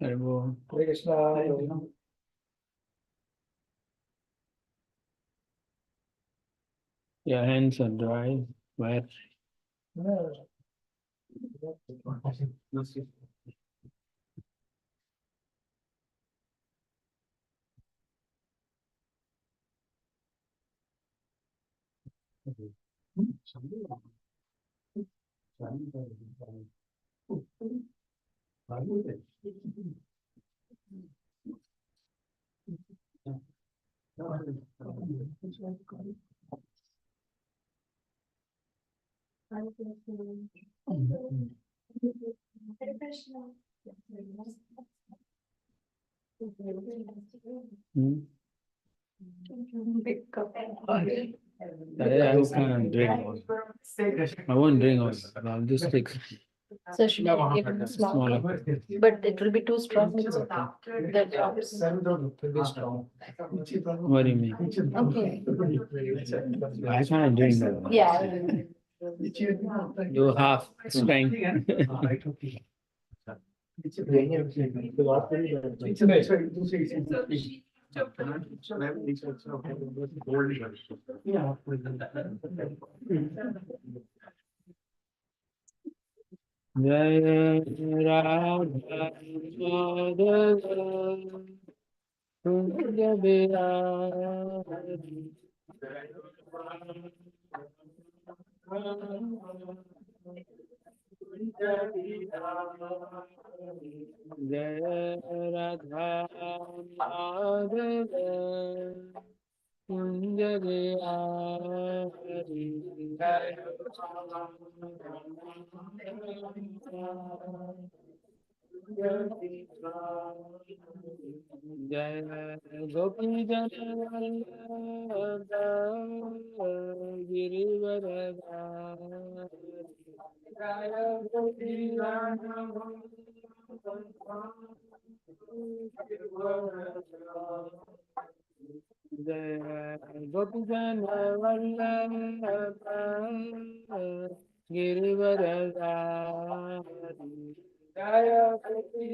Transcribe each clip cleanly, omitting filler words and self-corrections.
Hare Krishna. Your hands are dry, wet. I can't drink. I won't drink also. I'll just take So should I give him a smaller? smaller. But it will be too strong. It's okay. The drops. What do you mean? Okay. I can't drink that. Yeah. Do half strength. Jai Radha Madhava Kunja Bihari Jai Radha Madhava Kunja Bihari Jai Gopi Janavallabha Girivaradhari Jai Gopi Jai Gopi Janavallabha Girivaradhari Jaya Gopi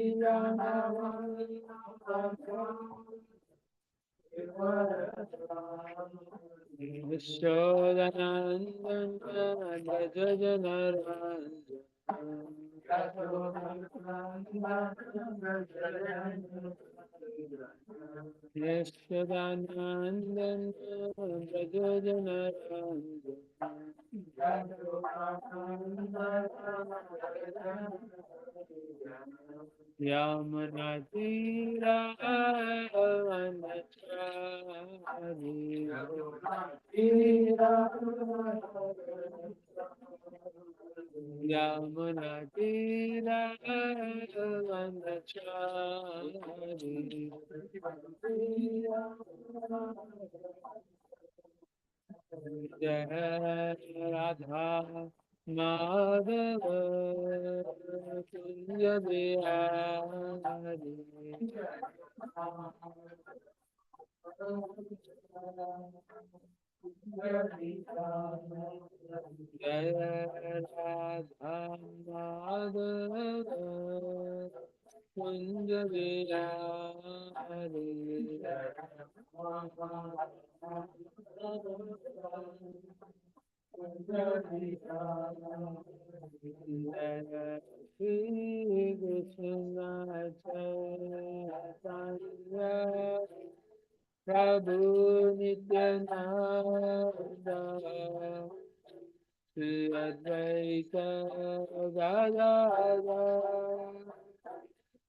Vishwadanandana Yamunatira Yamunatira Jai Radha Madhava Kunja Bihari Jai Radha Madhava Kunja Bihari Shri Krishna Chaitanya Prabhu Nityananda Shri Advaita Gadadhara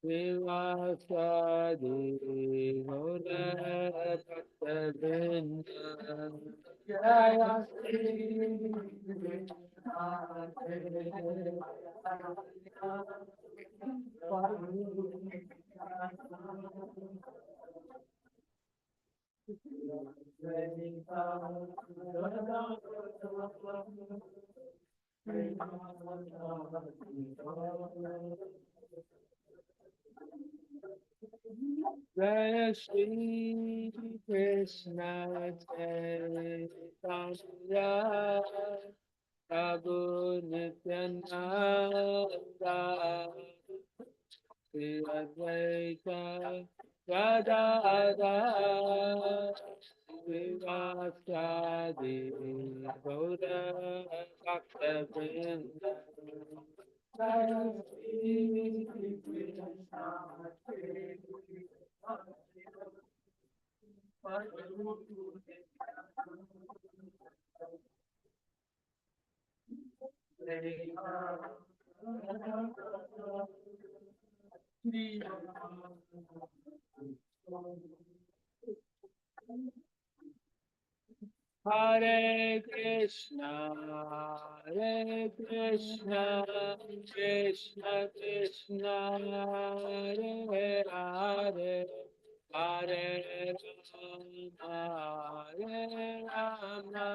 Srivasadi Gaura Bhaktavrinda Jaya Shri Jaya Shri Krishna Chaitanya Prabhu Nityananda Advaita Gadada Srivastadi Gaura Bhakta Vrinda Hare Krishna, Hare Krishna, Krishna Krishna, Hare Hare, Hare Rama, Hare Rama,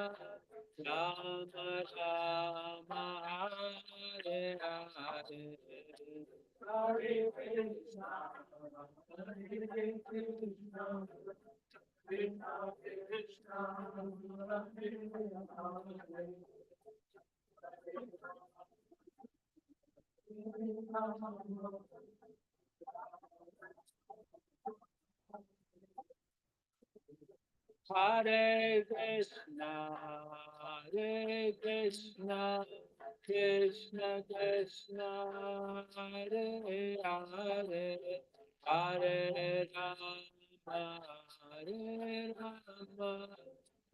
Rama Rama, Hare Hare. Hare Krishna, Hare Krishna. Hare Krishna, Hare Krishna, Krishna Krishna, Hare Hare, Hare Rama, Hare Rama,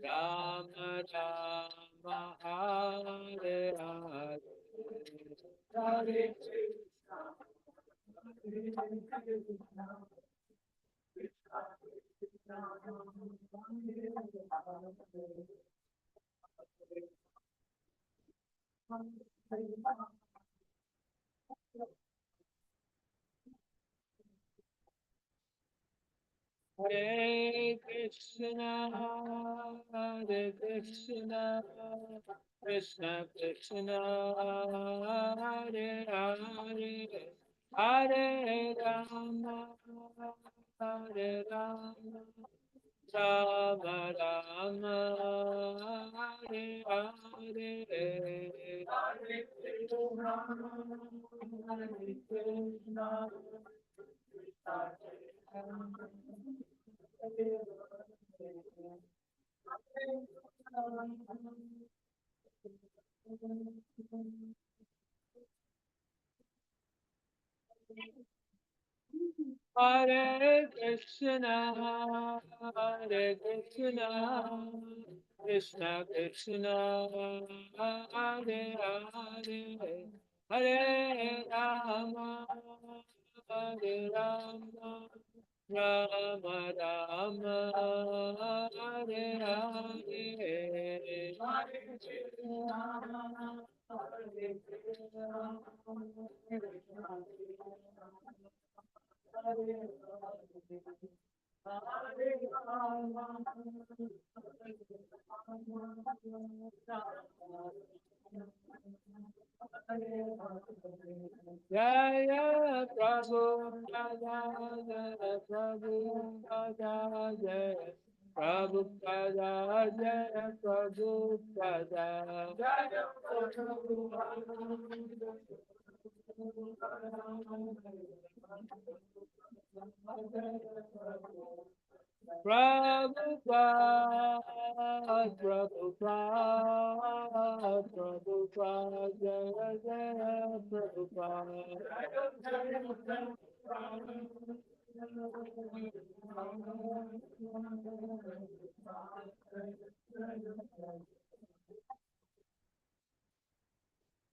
Rama Rama, Hare Hare. Hare Krishna, Hare Krishna. Hare Krishna, Hare Krishna, Krishna Krishna, Hare Hare, Hare Rama, Hare Rama, Rama Rama, Hare Hare, Hare Krishna, Hare Krishna. Hare Krishna, Hare Krishna, Krishna Krishna, Hare Hare, Hare Rama, Hare Rama, Rama Rama, Hare Hare, Hare Krishna, Hare Krishna. Jaya Prabhu Pada Jaya Prabhu Pada Jaya Prabhu Pada Jaya Prabhu Pada Jaya Prabhupada, Prabhupada, Prabhupada, Jaya Jaya Prabhupada.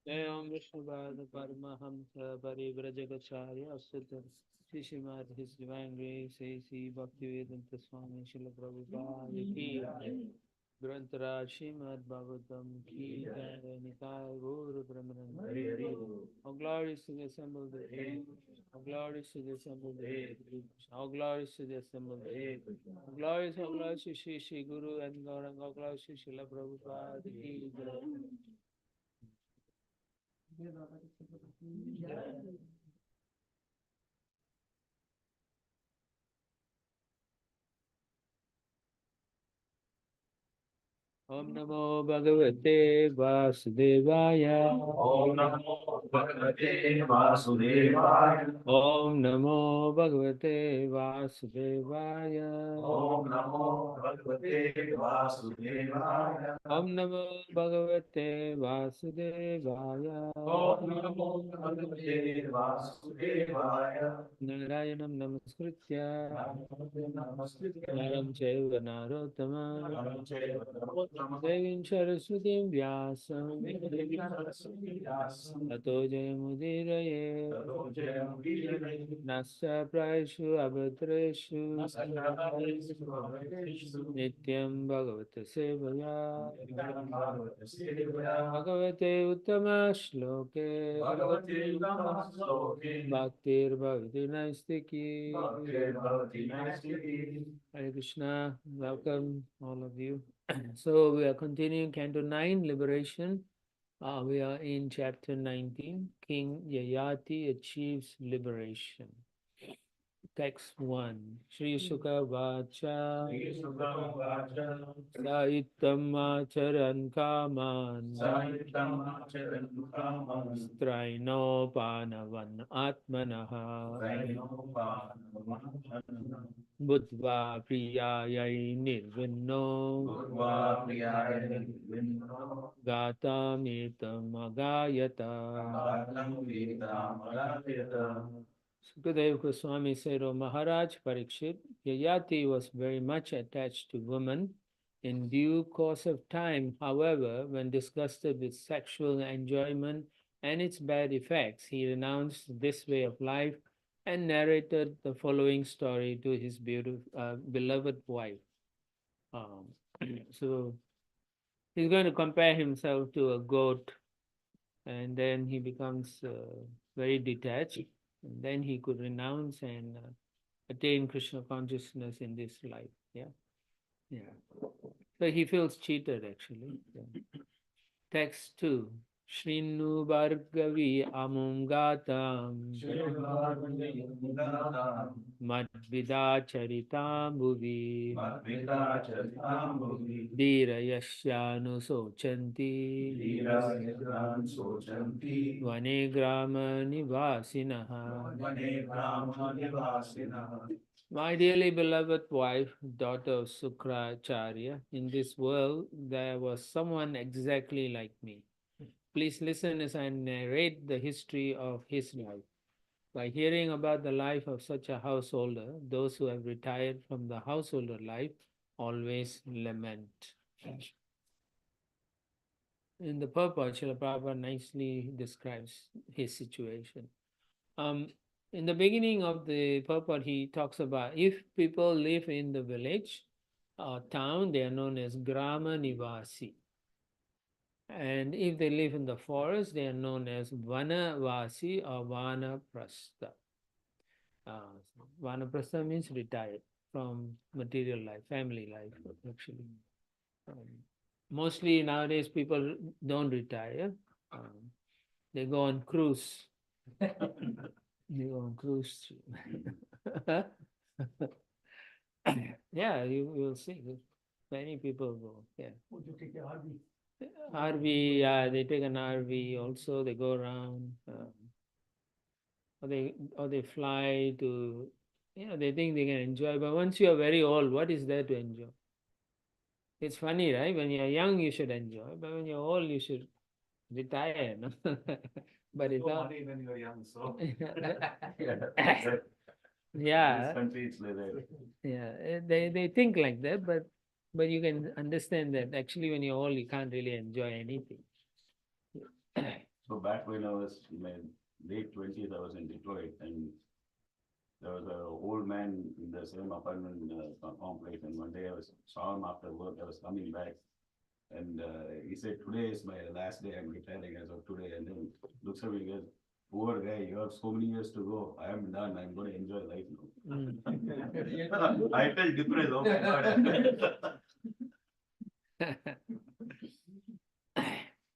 Jayam Vishnupada Paramahamsa Parivrajagacharya Sutta Shishimad His Divine Grace A.C. Bhaktivedanta Swami Srila Prabhupada Ki Grantharaj Srimad Bhagavatam Ki Jai Nitai Gaur Brahmanan Hari Hari. All glories to the assembled Deity. All glories to the assembled Deity. All glories to the assembled Deity. All glories to Shri Guru and Gauranga. All glories to Srila Prabhupada Ki Jai. Om Namo Bhagavate Vasudevaya. Om Namo Bhagavate Vasudevaya. Om Namo Bhagavate Vasudevaya. Om Namo Bhagavate Vasudevaya. Om Namo Bhagavate Vasudevaya. Om Namo Bhagavate Vasudevaya. Narayanam Namaskritya Namaste. Naram Chaiva Narottama Nam Chaiva Narottama. Devim Saraswatim Vyasam Devi Saraswati Vyasam. Tato Jayamudiraye Tato Jayamudiraye. Nasya Praishu Abhatreshu Nasya Nityam Bhagavata Sevaya Bhagavate Sevaya. Bhagavate Uttama Shloke Bhagavate Uttama Shloke. Bhaktir Bhavati Naistiki Bhaktir Bhavati Naistiki. Hare Krishna, welcome all of you. So we are continuing Canto 9, Liberation. We are in chapter 19, King Yayati achieves liberation. Text 1. Shri Shuka Vacha Shri Sukha Vacha. Saitam Acharan Kaman Saitam Acharan Kaman. Straino Panavan Atmanaha Straino Panavan. Buddhva Priyayai Nirvinno Gurva Priyaya Vinno. Gatamitam Agayata. Bhagam Vetam Agayata. Sukadeva Goswami said, O Maharaj Parikshit, Yayati was very much attached to women. In due course of time, however, when disgusted with sexual enjoyment and its bad effects, he renounced this way of life and narrated the following story to his beloved wife. So he's going to compare himself to a goat, and then he becomes very detached, and then he could renounce and attain Krishna consciousness in this life. Yeah. So he feels cheated actually. Yeah. Text 2. Shrinu Bhargavi Amungatam Madvida Charitam Bhuvi Madhvita Charitam Bhuvi. Dhira Yashyanu Sochanti Dhirayam Sochanti. Vane Grama Nivasinaha. Vane Brahma Nivasina. My dearly beloved wife, daughter of Sukracharya, in this world there was someone exactly like me. Please listen as I narrate the history of his life. By hearing about the life of such a householder, those who have retired from the householder life always lament. In the purport, Srila Prabhupada nicely describes his situation. In the beginning of the purport, he talks about if people live in the village or town, they are known as Grama Nivasi. And if they live in the forest, they are known as Vanavasi or Vanaprastha. Vanaprastha means retired from material life, family life, actually. Mostly nowadays people don't retire. They go on cruise. They go on cruise. Yeah, you will see. Many people go. Yeah. Would you take a RV? RV, yeah, they take an RV also, they go around, or they fly to, they think they can enjoy, but once you are very old, what is there to enjoy? It's funny, right? When you're young, you should enjoy, but when you're old, you should retire, no? But it's all... money when you're young, so. Yeah. Country, it's like that. Yeah, they think like that, but you can understand that actually when you're old, you can't really enjoy anything. So back when I was in my late 20s, I was in Detroit, and there was an old man in the same apartment complex, and one day saw him after work. I was coming back, and he said, "Today is my last day. I'm retiring as of today." And then looks at me and goes, "Poor guy, you have so many years to go. I am done. I'm going to enjoy life now." I felt depressed. Oh my God.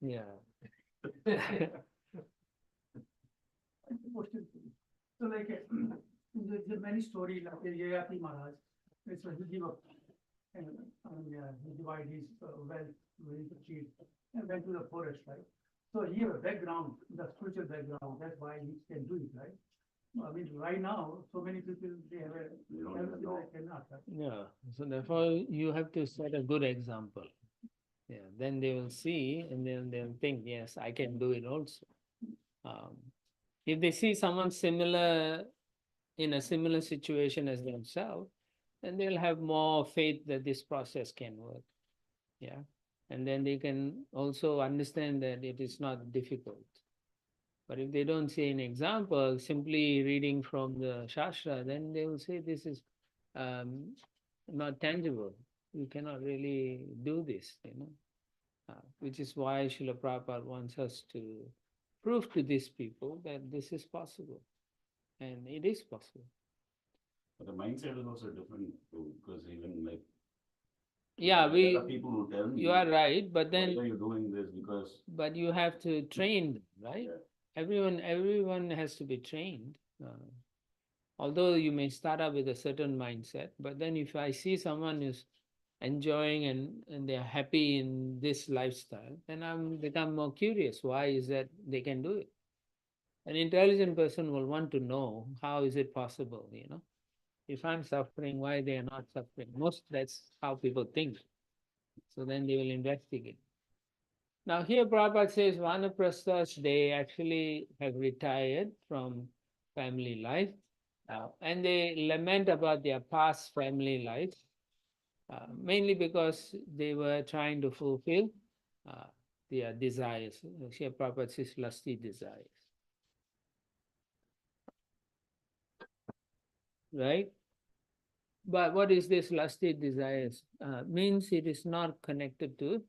Yeah. So like there's many stories like Yayati Maharaj, it's a Hg Rkp, he divide his wealth with the chief and went to the forest, right? So he have a background, the spiritual background, that's why he can do it, right? I mean, right now, so many people, they have a, You don't even know. they cannot, right? Yeah, so therefore you have to set a good example. Yeah, then they will see and then they'll think, yes, I can do it also. If they see someone similar in a similar situation as themselves, then they'll have more faith that this process can work. Yeah, and then they can also understand that it is not difficult. But if they don't see an example, simply reading from the Shastra, then they will say this is not tangible. You cannot really do this, which is why Srila Prabhupada wants us to prove to these people that this is possible. And it is possible. But the mindset is also different too, because even like. Yeah, there are people who tell me. you are right, but then. Why are you doing this? Because. But you have to train them, right? Yeah. Everyone has to be trained. Although you may start up with a certain mindset, but then if I see someone is enjoying and they're happy in this lifestyle, then I'm become more curious. Why is that they can do it? An intelligent person will want to know how is it possible, If I'm suffering, why they are not suffering? That's how people think. So then they will investigate. Now here Prabhupada says Vanaprasthas, they actually have retired from family life and they lament about their past family life, mainly because they were trying to fulfill their desires. Here Prabhupada says lusty desires. Right? But what is this lusty desires? Means it is not connected to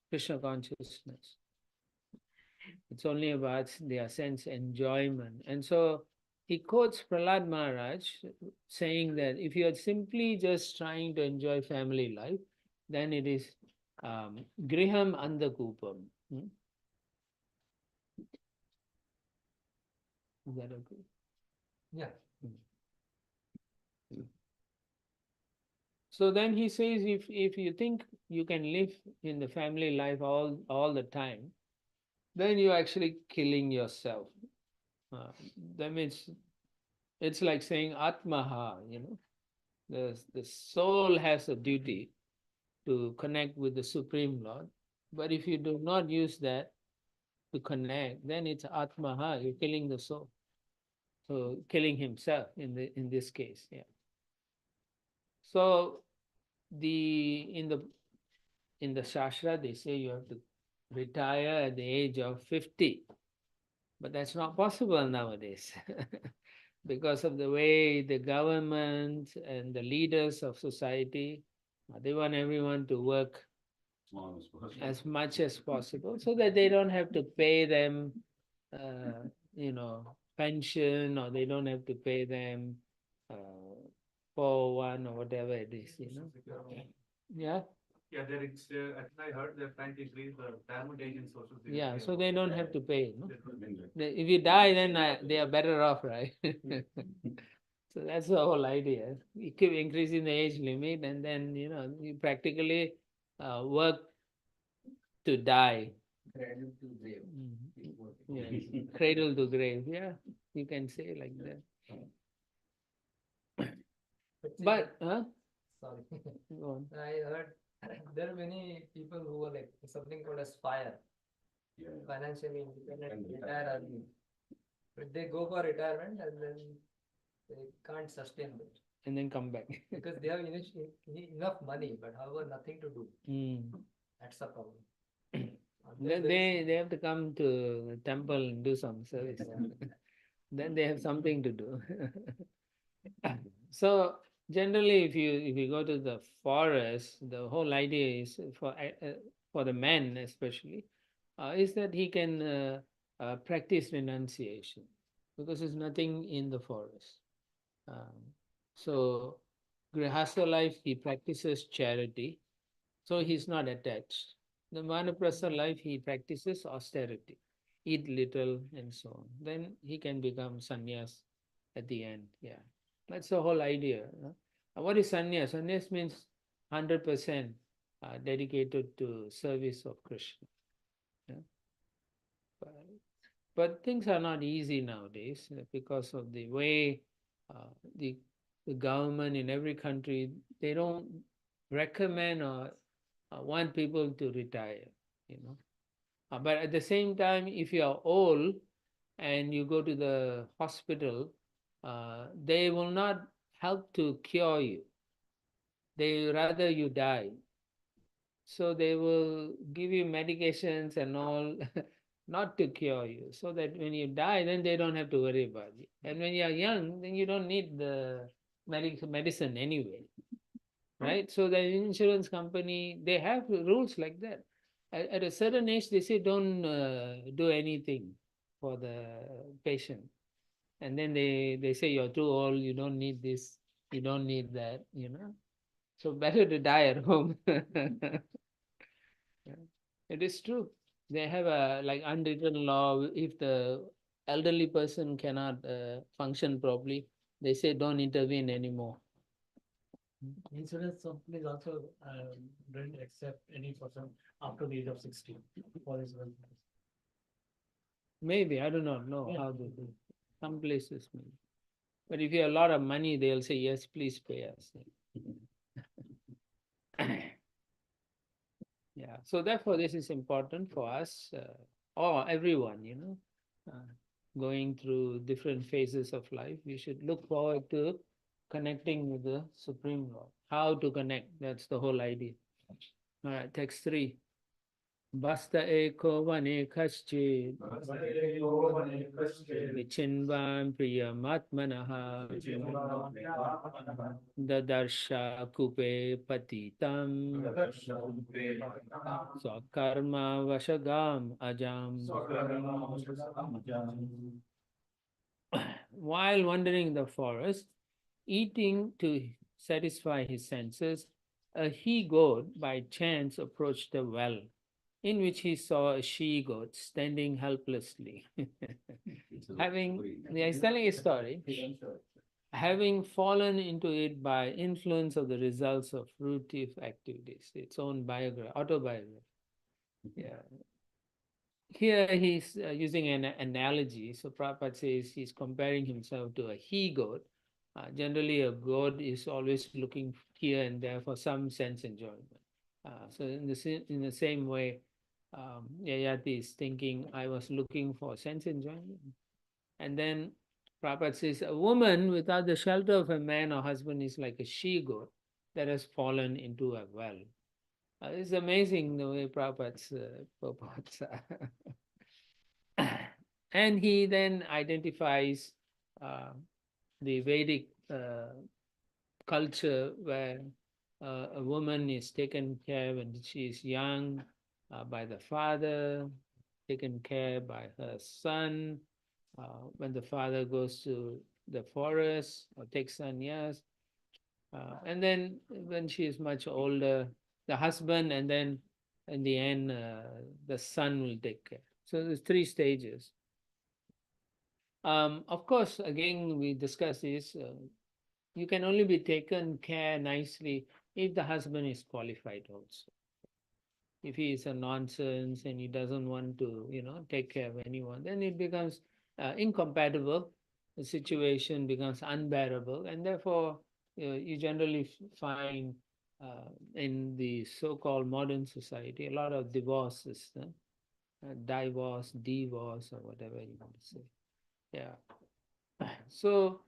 Krishna consciousness. It's only about their sense enjoyment. And so he quotes Prahlad Maharaj saying that if you are simply just trying to enjoy family life, then it is griham andakupam. Is that okay? Yeah. So then he says, if you think you can live in the family life all the time, then you're actually killing yourself. That means it's like saying Atmaha, the soul has a duty to connect with the Supreme Lord. But if you do not use that to connect, then it's Atmaha, you're killing the soul. So killing himself in this case, yeah. So in the Shastra, they say you have to retire at the age of 50. But that's not possible nowadays because of the way the government and the leaders of society, they want everyone to work Small as possible. as much as possible so that they don't have to pay them, pension, or they don't have to pay them 401 or whatever it is, Yeah. Yeah, I think I heard they're trying to increase the retirement age in social security. Yeah, so they don't have to pay. No? I mean, like, If you die, then they are better off, right? So that's the whole idea. You keep increasing the age limit, and then you practically work to die. Cradle to grave. Yes. Cradle to grave. Yeah, you can say like that. But Sorry. go on. I heard there are many people who are like something called as FIRE, yeah. financially independent, And retire early. But they go for retirement and then they can't sustain it And then come back. because they have enough money, but however nothing to do. That's the problem. Then they have to come to the temple and do some service. Then they have something to do. So generally, if you go to the forest, the whole idea is for the man especially, is that he can practice renunciation because there's nothing in the forest. So Grihastha life, he practices charity, so he's not attached. The Vanaprastha life, he practices austerity, eat little and so on. Then he can become sannyas at the end. Yeah, that's the whole idea. What is sannyas? Sannyas means 100% dedicated to service of Krishna. Yeah? But, but things are not easy nowadays because of the way uh, the the government in every country, they don't recommend or want people to retire, you know. But at the same time, if you are old and you go to the hospital, they will not help to cure you. They rather you die. So they will give you medications and all, not to cure you, so that when you die, then they don't have to worry about you. And when you are young, then you don't need the medicine anyway, right? So the insurance company, they have rules like that. At a certain age, they say don't do anything for the patient, and then they say you're too old, you don't need this, you don't need that, you know. So better to die at home. Yeah. It is true. They have a like unwritten law. If the elderly person cannot function properly, they say don't intervene anymore. Insurance companies also don't accept any person after the age of 60 for insurance. Maybe I do not know Yeah. how they do. Some places maybe. But if you have a lot of money, they'll say yes, please pay us. Yeah. So therefore, this is important for us or everyone. You know, going through different phases of life, we should look forward to connecting with the Supreme Lord. How to connect? That's the whole idea. All right. Text 3. Basta eko vane kaschid vichinvan priyamatmanaha dadarsha kupe patitam swakarma vashagam ajam. While wandering in the forest, eating to satisfy his senses, a he-goat by chance approached a well, in which he saw a she-goat standing helplessly. He's telling a story, having fallen into it by influence of the results of fruitive activities, its own autobiography. Yeah. Here he's using an analogy. So Prabhupada says he's comparing himself to a he-goat. Generally, a goat is always looking here and there for some sense enjoyment. So in the same way, Yayati is thinking, I was looking for sense enjoyment. And then Prabhupada says, a woman without the shelter of a man or husband is like a she-goat that has fallen into a well. It's amazing the way Prabhupada's purports are. And he then identifies the Vedic culture where a woman is taken care when she is young by the father, taken care by her son. When the father goes to the forest or takes sannyas, and then when she is much older, the husband, and then in the end, the son will take care. So there's 3 stages. Of course, again, we discuss this. You can only be taken care nicely if the husband is qualified also. If he is a nonsense and he doesn't want to, take care of anyone, then it becomes incompatible. The situation becomes unbearable, and therefore you generally find in the so-called modern society a lot of divorces, divorce, or whatever you want to say. Yeah. So,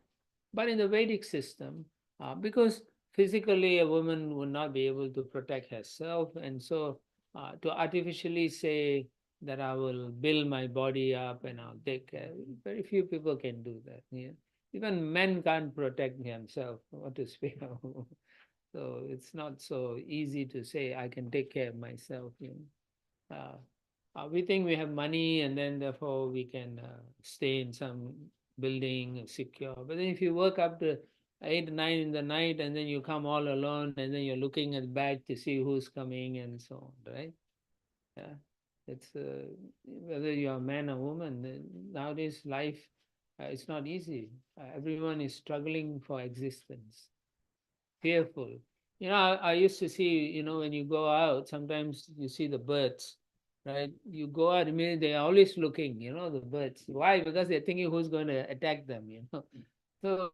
but in the Vedic system, because physically a woman would not be able to protect herself, and so to artificially say that I will build my body up and I'll take care, very few people can do that. Yeah? Even men can't protect themselves, what to speak of. So it's not so easy to say I can take care of myself. We think we have money and then therefore we can stay in some building secure. But then if you work up to 8, 9 in the night and then you come all alone and then you're looking at the back to see who's coming and so on, right? Yeah, it's whether you're a man or woman. Nowadays life, it's not easy. Everyone is struggling for existence, fearful. You know, I used to see, when you go out, sometimes you see the birds, right? You go out immediately, they're always looking, the birds. Why? Because they're thinking who's going to attack them. So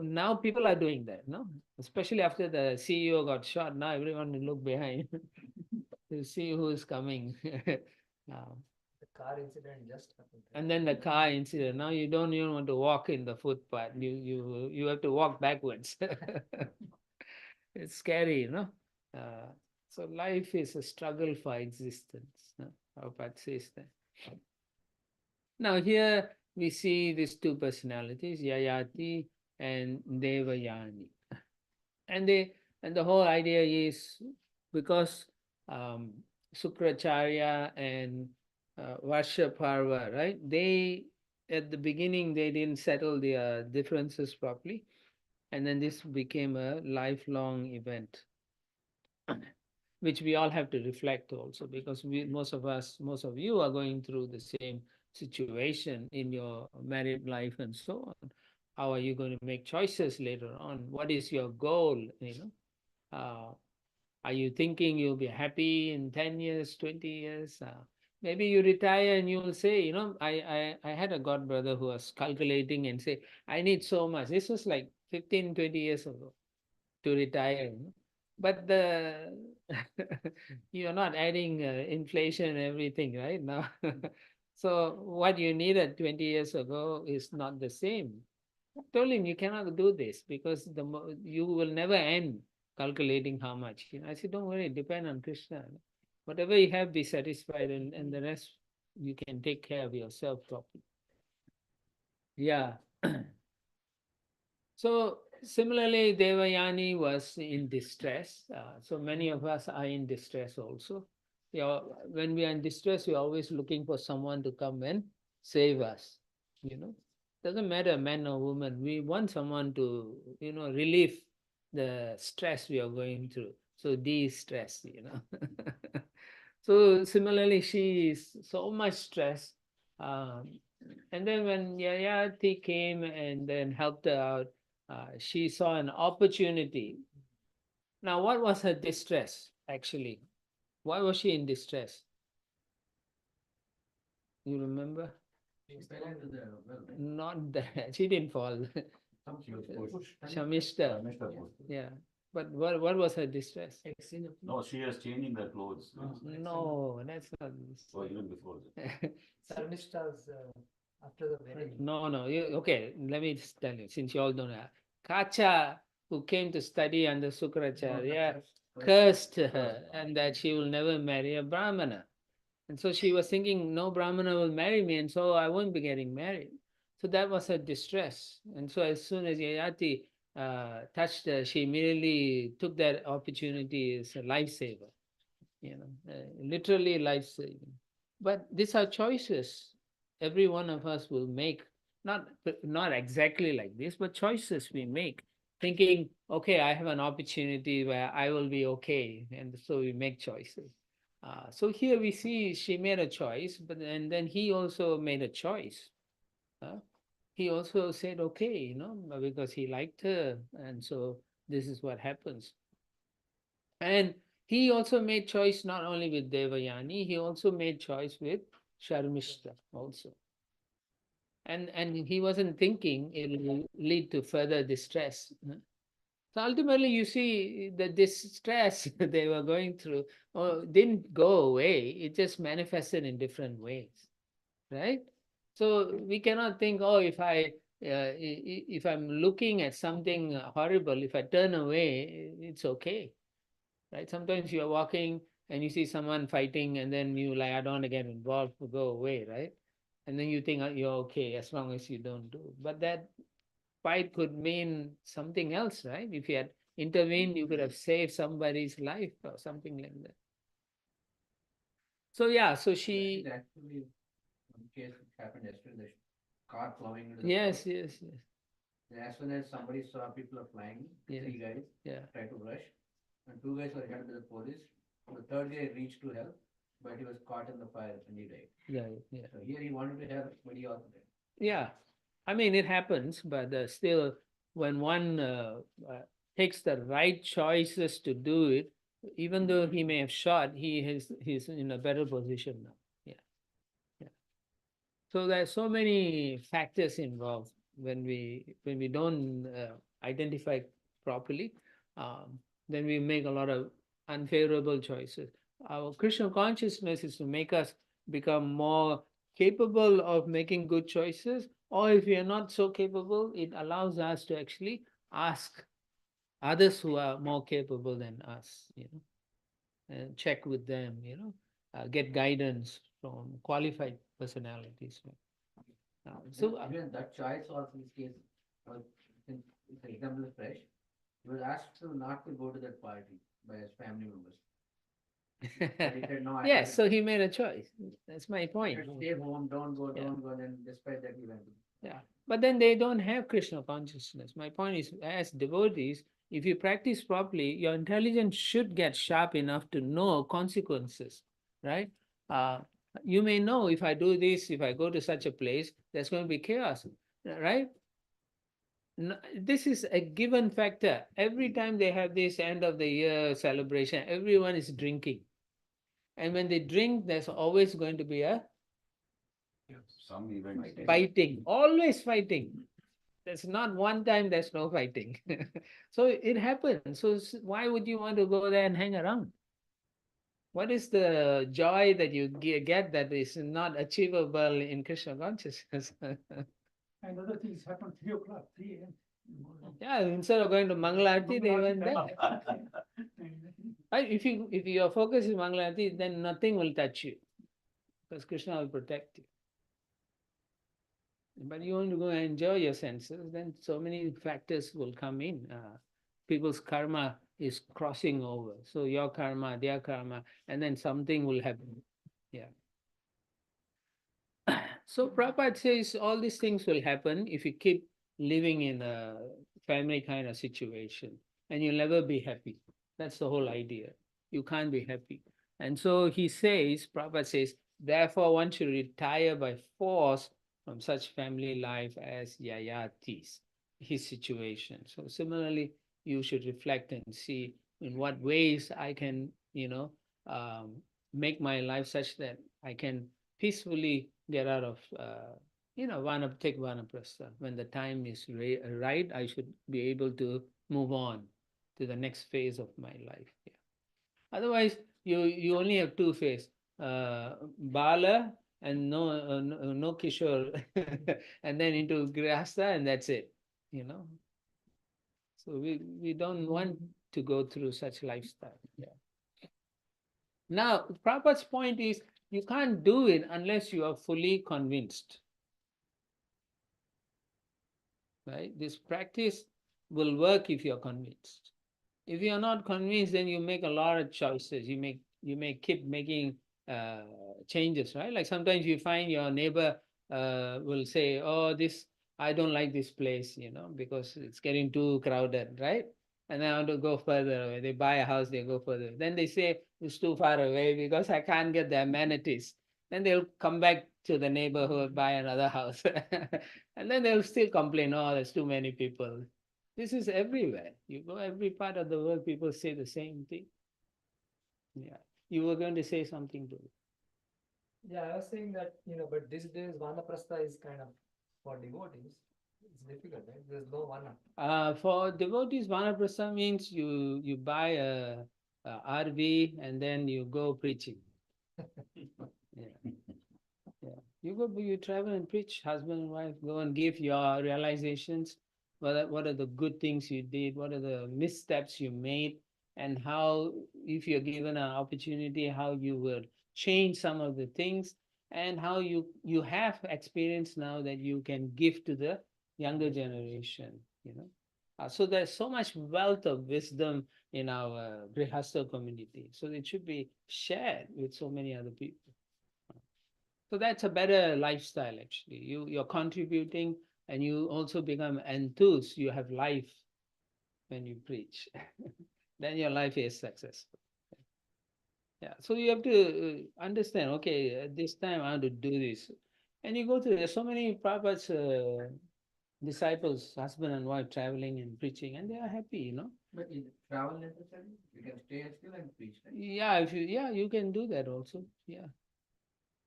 now people are doing that, no? Especially after the CEO got shot, now everyone will look behind to see who's coming. Uh, The car incident just happened. and then the car incident. Now you don't even want to walk in the footpath. You have to walk backwards. It's scary. Uh, so life is a struggle for existence. Prabhupada says that. Now here we see these two personalities, Yayati and Devayani. And the whole idea is because um, Sukracharya and Varshaparva, right? They at the beginning they didn't settle their differences properly, and then this became a lifelong event, which we all have to reflect also, because most of you are going through the same situation in your married life and so on. How are you going to make choices later on? What is your goal? Are you thinking you'll be happy in 10 years, 20 years? Maybe you retire and you will say, I had a god brother who was calculating and say, I need so much. This was like 15, 20 years ago to retire. But you're not adding inflation and everything, right? Now. So what you needed 20 years ago is not the same. I told him you cannot do this because you will never end calculating how much. I said, don't worry, depend on Krishna. Whatever you have, be satisfied, and the rest you can take care of yourself properly. Yeah. So similarly, Devayani was in distress. So many of us are in distress also. When we are in distress, we're always looking for someone to come and save us. Doesn't matter man or woman. We want someone to, relieve the stress we are going through. So de-stress. So similarly, she is so much stressed. And then when Yayati came and then helped her out, she saw an opportunity. Now, what was her distress actually? Why was she in distress? You remember? She fell into the well, right? Not that. She didn't fall. She was pushed. Shamishta. Mr. pushed. Yeah. But what was her distress? No, she was changing the clothes. No, that's not Or distress. even before that. Sarmishta's after the wedding. No. Okay, let me just tell you, since you all don't know. Kacha, who came to study under Sukracharya, cursed her and that she will never marry a Brahmana. And so she was thinking, no Brahmana will marry me, and so I won't be getting married. So that was her distress. And so as soon as Yayati touched her, she immediately took that opportunity as a lifesaver, literally life-saving. But these are choices every one of us will make, not exactly like this, but choices we make, thinking, okay, I have an opportunity where I will be okay, and so we make choices. So here we see she made a choice, and then he also made a choice. He also said, okay, because he liked her, and so this is what happens. And he also made choice not only with Devayani, he also made choice with Sharmishta also. And he wasn't thinking it will lead to further distress. So ultimately, you see that this stress they were going through didn't go away. It just manifested in different ways, right? So we cannot think, oh, if I'm looking at something horrible, if I turn away, it's okay, right? Sometimes you're walking and you see someone fighting, and then you like, I don't want to get involved, go away, right? And then you think you're okay as long as you don't do. But that fight could mean something else, right? If you had intervened, you could have saved somebody's life or something like that. So yeah, so she. Actually, one case which happened yesterday, the car plowing into the Yes, forest. yes, yes. And as soon as somebody saw people are flying, Yeah. 3 guys Yeah. tried to rush, and 2 guys were held by the police. The third guy reached to help, but he was caught in the fire and he died. Yeah. So here he wanted to help, but he also died. Yeah. I mean, it happens, but still, when one takes the right choices to do it, even though he may have shot, he's in a better position now. Yeah. Yeah. So there are so many factors involved when we don't identify properly, then we make a lot of unfavorable choices. Our Krishna consciousness is to make us become more capable of making good choices, or if we are not so capable, it allows us to actually ask others who are more capable than us, and check with them, get guidance from qualified personalities. Even that choice also in this case, uh, if the example is fresh, he was asked to not to go to that party by his family members. But he said, no, I Yes, will. so he made a choice. That's my He point. said, stay home, don't go, Yeah. don't go, then despite that he went. Yeah, but then they don't have Krishna consciousness. My point is, as devotees, if you practice properly, your intelligence should get sharp enough to know consequences, right? Uh, you may know, if I do this, if I go to such a place, there's going to be chaos, right? This is a given factor. Every time they have this end of the year celebration, everyone is drinking. And when they drink, there's always going to be a Some events. fighting, always fighting. There's not one time there's no fighting. So it happens. So why would you want to go there and hang around? What is the joy that you get that is not achievable in Krishna consciousness? And other things happen 3 o'clock, 3 a.m. Yeah, instead of going to Mangalarti, they went there. Right? If your focus is Mangalarti, then nothing will touch you, because Krishna will protect you. But you want to go and enjoy your senses, then so many factors will come in. People's karma is crossing over. So your karma, their karma, and then something will happen. Yeah. So Prabhupada says all these things will happen if you keep living in a family kind of situation, and you'll never be happy. That's the whole idea. You can't be happy. And so he says, Prabhupada says, therefore one should retire by force from such family life as Yayatis, his situation. So similarly, you should reflect and see in what ways I can, make my life such that I can peacefully get out of, take vanaprastha. When the time is right, I should be able to move on to the next phase of my life. Yeah. Otherwise, you only have two phases, Bala and no Kishore, and then into Grihastha, and that's it. So we don't want to go through such lifestyle. Yeah. Now, Prabhupada's point is, you can't do it unless you are fully convinced. Right? This practice will work if you're convinced. If you're not convinced, then you make a lot of choices. You may keep making changes, right? Like sometimes you find your neighbor will say, "Oh, I don't like this place, because it's getting too crowded," right? And then I want to go further away. They buy a house, they go further. Then they say it's too far away because I can't get the amenities. Then they'll come back to the neighborhood, buy another house, and then they'll still complain, "Oh, there's too many people." This is everywhere. You go every part of the world, people say the same thing. Yeah. You were going to say something to it. Yeah, I was saying that, but these days Vanaprastha is kind of for devotees. It's difficult, right? There's no Vana. For devotees, Vanaprastha means you buy a RV and then you go preaching. Yeah. Yeah. You travel and preach, husband and wife, go and give your realizations. What are the good things you did? What are the missteps you made? And how, if you're given an opportunity, how you will change some of the things, and how you have experience now that you can give to the younger generation. So there's so much wealth of wisdom in our Grihastha community. So it should be shared with so many other people. So that's a better lifestyle, actually. You're contributing, and you also become enthused. You have life when you preach. Then your life is successful. Yeah. So you have to understand, okay, at this time I want to do this. And you go through, there's so many Prabhupada's disciples, husband and wife traveling and preaching, and they are happy, But is travel necessary? You can stay still and preach, right? Yeah, you can do that also. Yeah,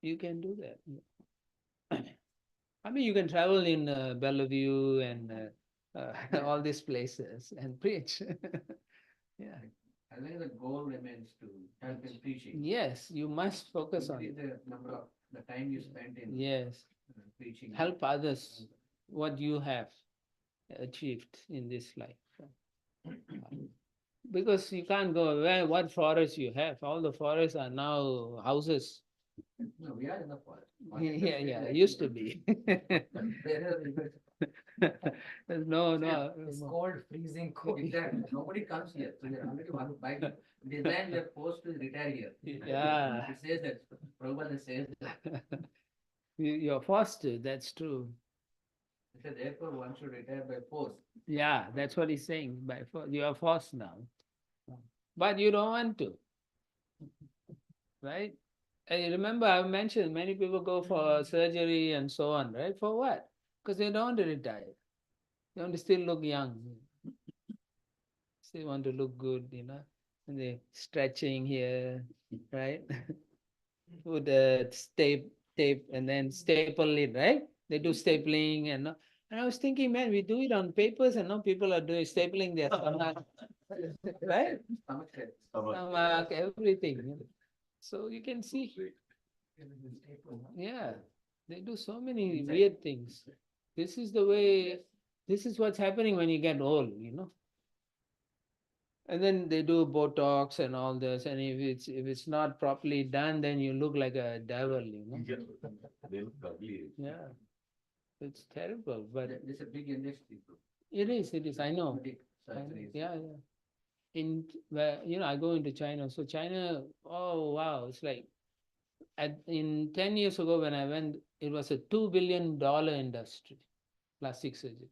you can do that. I mean, you can travel in Bellevue and all these places and preach. Yeah. I think the goal remains to help in preaching. Yes, you must focus on Increase it. the number of, the time you spend in Yes, preaching. help others what you have achieved in this life. Because you can't go where what forest you have. All the forests are now houses. No, we are in the forest. Yeah, used to be. Wherever we go, There's no. It's cold, freezing cold. exactly. Nobody comes here. So they're already one by design, they're forced to retire here. Yeah. It says that. Prabhupada says that. You're forced to, that's true. He said, therefore, one should retire by force. Yeah, that's what he's saying. You are forced now. But you don't want to. Right? I remember I mentioned many people go for surgery and so on, right? For what? Because they don't want to retire. They want to still look young. Still want to look good, And they stretching here, right? Put tape and then staple it, right? They do stapling and I was thinking, man, we do it on papers and now people are doing stapling their stomach, right? Stomach, everything. So you can see, yeah, they do so many weird things. This is the way, this is what's happening when you get old, And then they do Botox and all this, and if it's not properly done, then you look like a devil, They look ugly. Yeah, it's terrible, but There's a big industry. it is. I know. Big surgeries. Yeah. I go into China. So China, oh wow, it's like in 10 years ago when I went, it was a $2 billion industry, plastic surgery.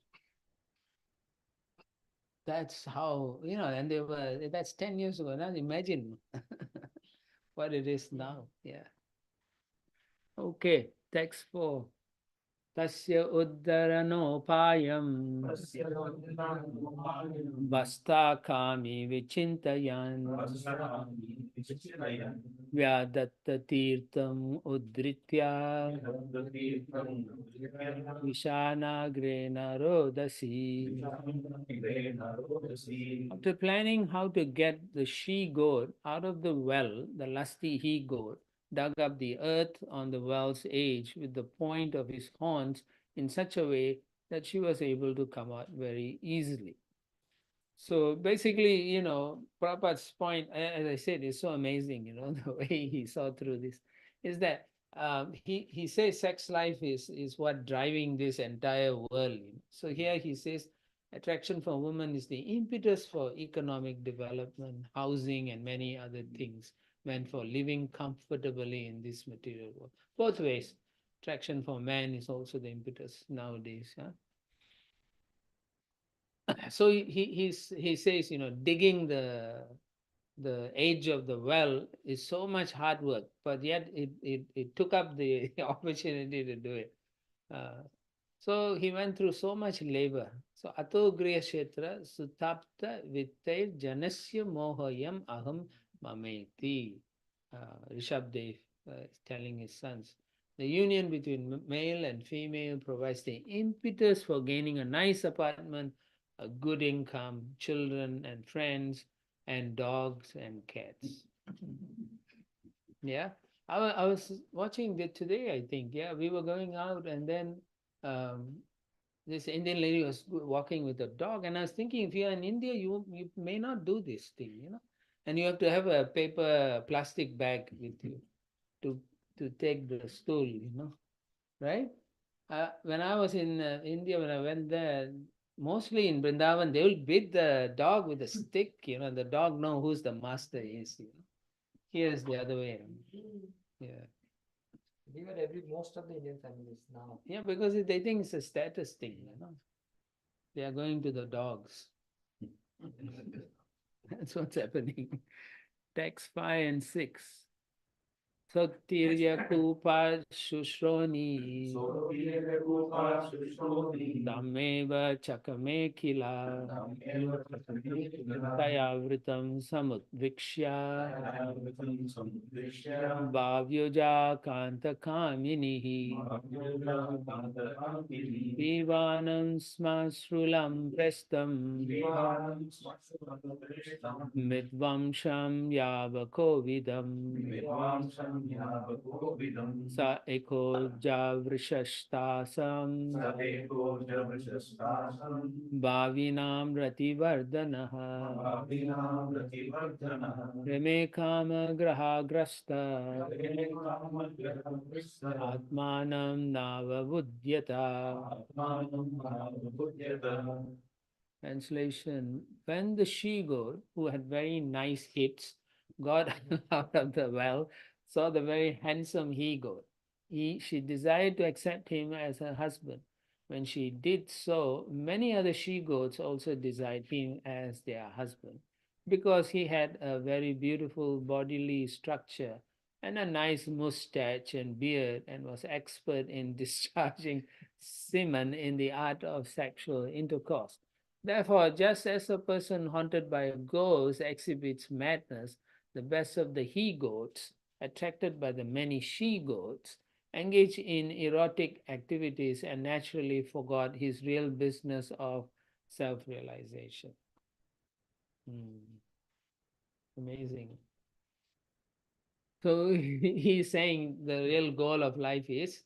That's how, and that's 10 years ago. Now imagine what it is now. Yeah. Okay, text 4. Tasya uddaranopayam vastakami vichintayan vyadatta tirtam uddritya vishanagrena rodasi. After planning how to get the she-goat out of the well, the lusty he-goat dug up the earth on the well's edge with the point of his horns in such a way that she was able to come out very easily. So basically, Prabhupada's point, as I said, is so amazing, the way he saw through this, is that he says sex life is what driving this entire world. So here he says attraction for women is the impetus for economic development, housing, and many other things meant for living comfortably in this material world. Both ways, attraction for man is also the impetus nowadays. So he says, digging the edge of the well is so much hard work, but yet it took up the opportunity to do it. So he went through so much labor. So ato griya kshetra sutapta vittair janasya mohayam aham mameti. Rishabdev is telling his sons. The union between male and female provides the impetus for gaining a nice apartment, a good income, children and friends, and dogs and cats. Yeah, I was watching it today, I think. Yeah, we were going out and then this Indian lady was walking with a dog, and I was thinking, if you're in India, you may not do this thing, and you have to have a plastic bag with you to take the stool, right? When I was in India, when I went there, mostly in Vrindavan, they will beat the dog with a stick, the dog know who's the master is. Here's the other way. Yeah. Even most of the Indian families now. Yeah, because they think it's a status thing, They are going to the dogs. That's what's happening. Text 5 and 6. Sotirya Kupa Shushroni Dhammeva Chakame Kila Tayavritam Samudvikshya Bhavyoja Kanta Kaminihi Vivanam Smasrulam Prestam Midvamsham Yavakovidam Sa eko javrishastasam Bhavinam Rativardhanaha Rame Kama Grahagrasta Atmanam Navabudyata. Translation: when the she-goat, who had very nice hips, got out of the well, saw the very handsome he-goat. She desired to accept him as her husband. When she did so, many other she-goats also desired him as their husband, because he had a very beautiful bodily structure and a nice mustache and beard, and was expert in discharging semen in the art of sexual intercourse. Therefore, just as a person haunted by a ghost exhibits madness, the best of the he-goats, attracted by the many she-goats, engaged in erotic activities and naturally forgot his real business of self-realization. Amazing. So he's saying the real goal of life is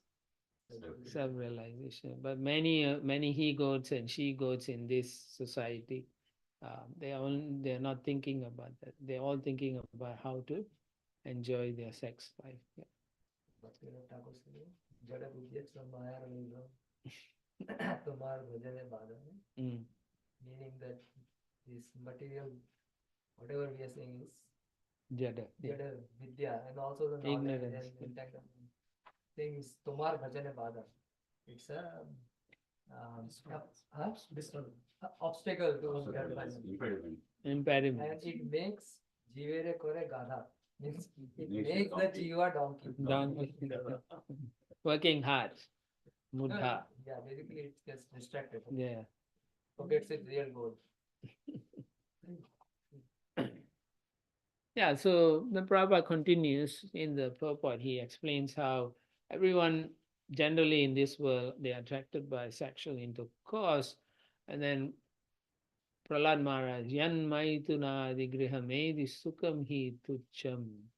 self-realization. But many he-goats and she-goats in this society, they're not thinking about that. They're all thinking about how to enjoy their sex life. Yeah. Mm. Meaning that this material, whatever we are saying is Jada. Yeah. Jada Vidya, and also the knowledge Ignorance. and entanglement. Things Tomar Bhajane Bada. It's a obstacle to Impediment. Impediment. and it makes Jivere Kore Gadha. Means it makes the Jiva donkey. Working hard. Mudha. Yeah, basically it gets distracted. Yeah. Forgets its real goal. Yeah, so the Prabhupada continues in the purport. He explains how everyone generally in this world, they are attracted by sexual intercourse. And then Prahlad Maharaj, Yan Maituna Grihamedi Sukham Hi Tucham.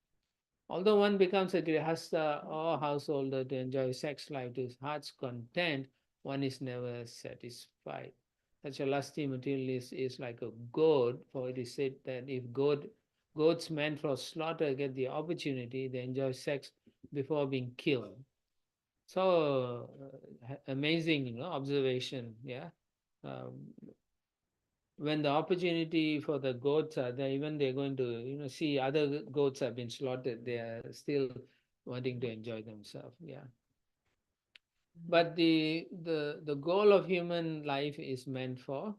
Although one becomes a grihastha or householder to enjoy sex life to his heart's content, one is never satisfied. Such a lusty materialist is like a goat, for it is said that if goats meant for slaughter get the opportunity, they enjoy sex before being killed. So amazing, observation. Yeah. When the opportunity for the goats are there, even they're going to, see other goats have been slaughtered, they are still wanting to enjoy themselves. Yeah. But the goal of human life is meant for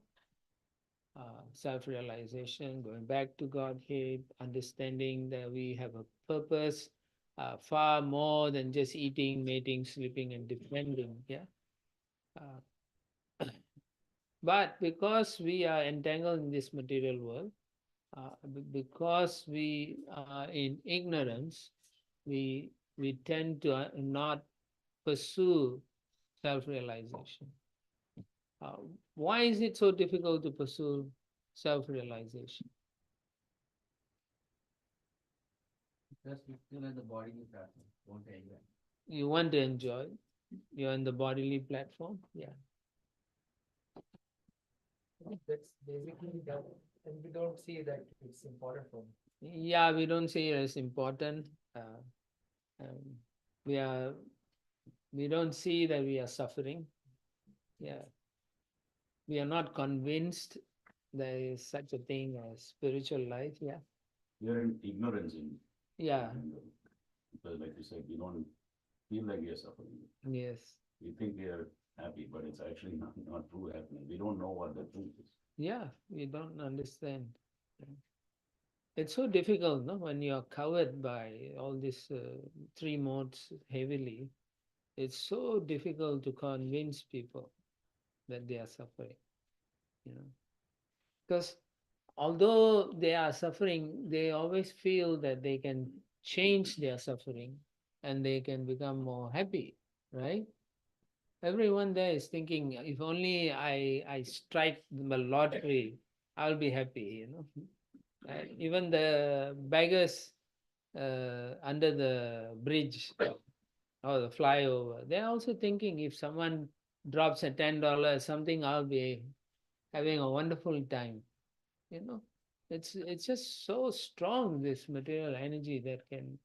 self-realization, going back to Godhead, understanding that we have a purpose far more than just eating, mating, sleeping, and defending. Yeah. But because we are entangled in this material world, because we are in ignorance, we tend to not pursue self-realization. Why is it so difficult to pursue self-realization? Because you feel like the body is that won't enjoy. You want to enjoy. You're in the bodily platform. Yeah. That's basically that, and we don't see that it's important for me. Yeah, we don't see it as important. We don't see that we are suffering. Yeah. We are not convinced there is such a thing as spiritual life. Yeah. You're in ignorance in. Yeah. Because like you said, you don't feel like you're suffering. Yes. You think you're happy, but it's actually not true happiness. We don't know what the truth is. Yeah, we don't understand. It's so difficult, no? When you are covered by all these three modes heavily, it's so difficult to convince people that they are suffering, you know. Because although they are suffering, they always feel that they can change their suffering and they can become more happy, right? Everyone there is thinking, if only I strike the lottery, I'll be happy, you know. Right? Even the beggars under the bridge or the flyover, they're also thinking if someone drops a $10 something, I'll be having a wonderful time. You know, it's just so strong, this material energy that can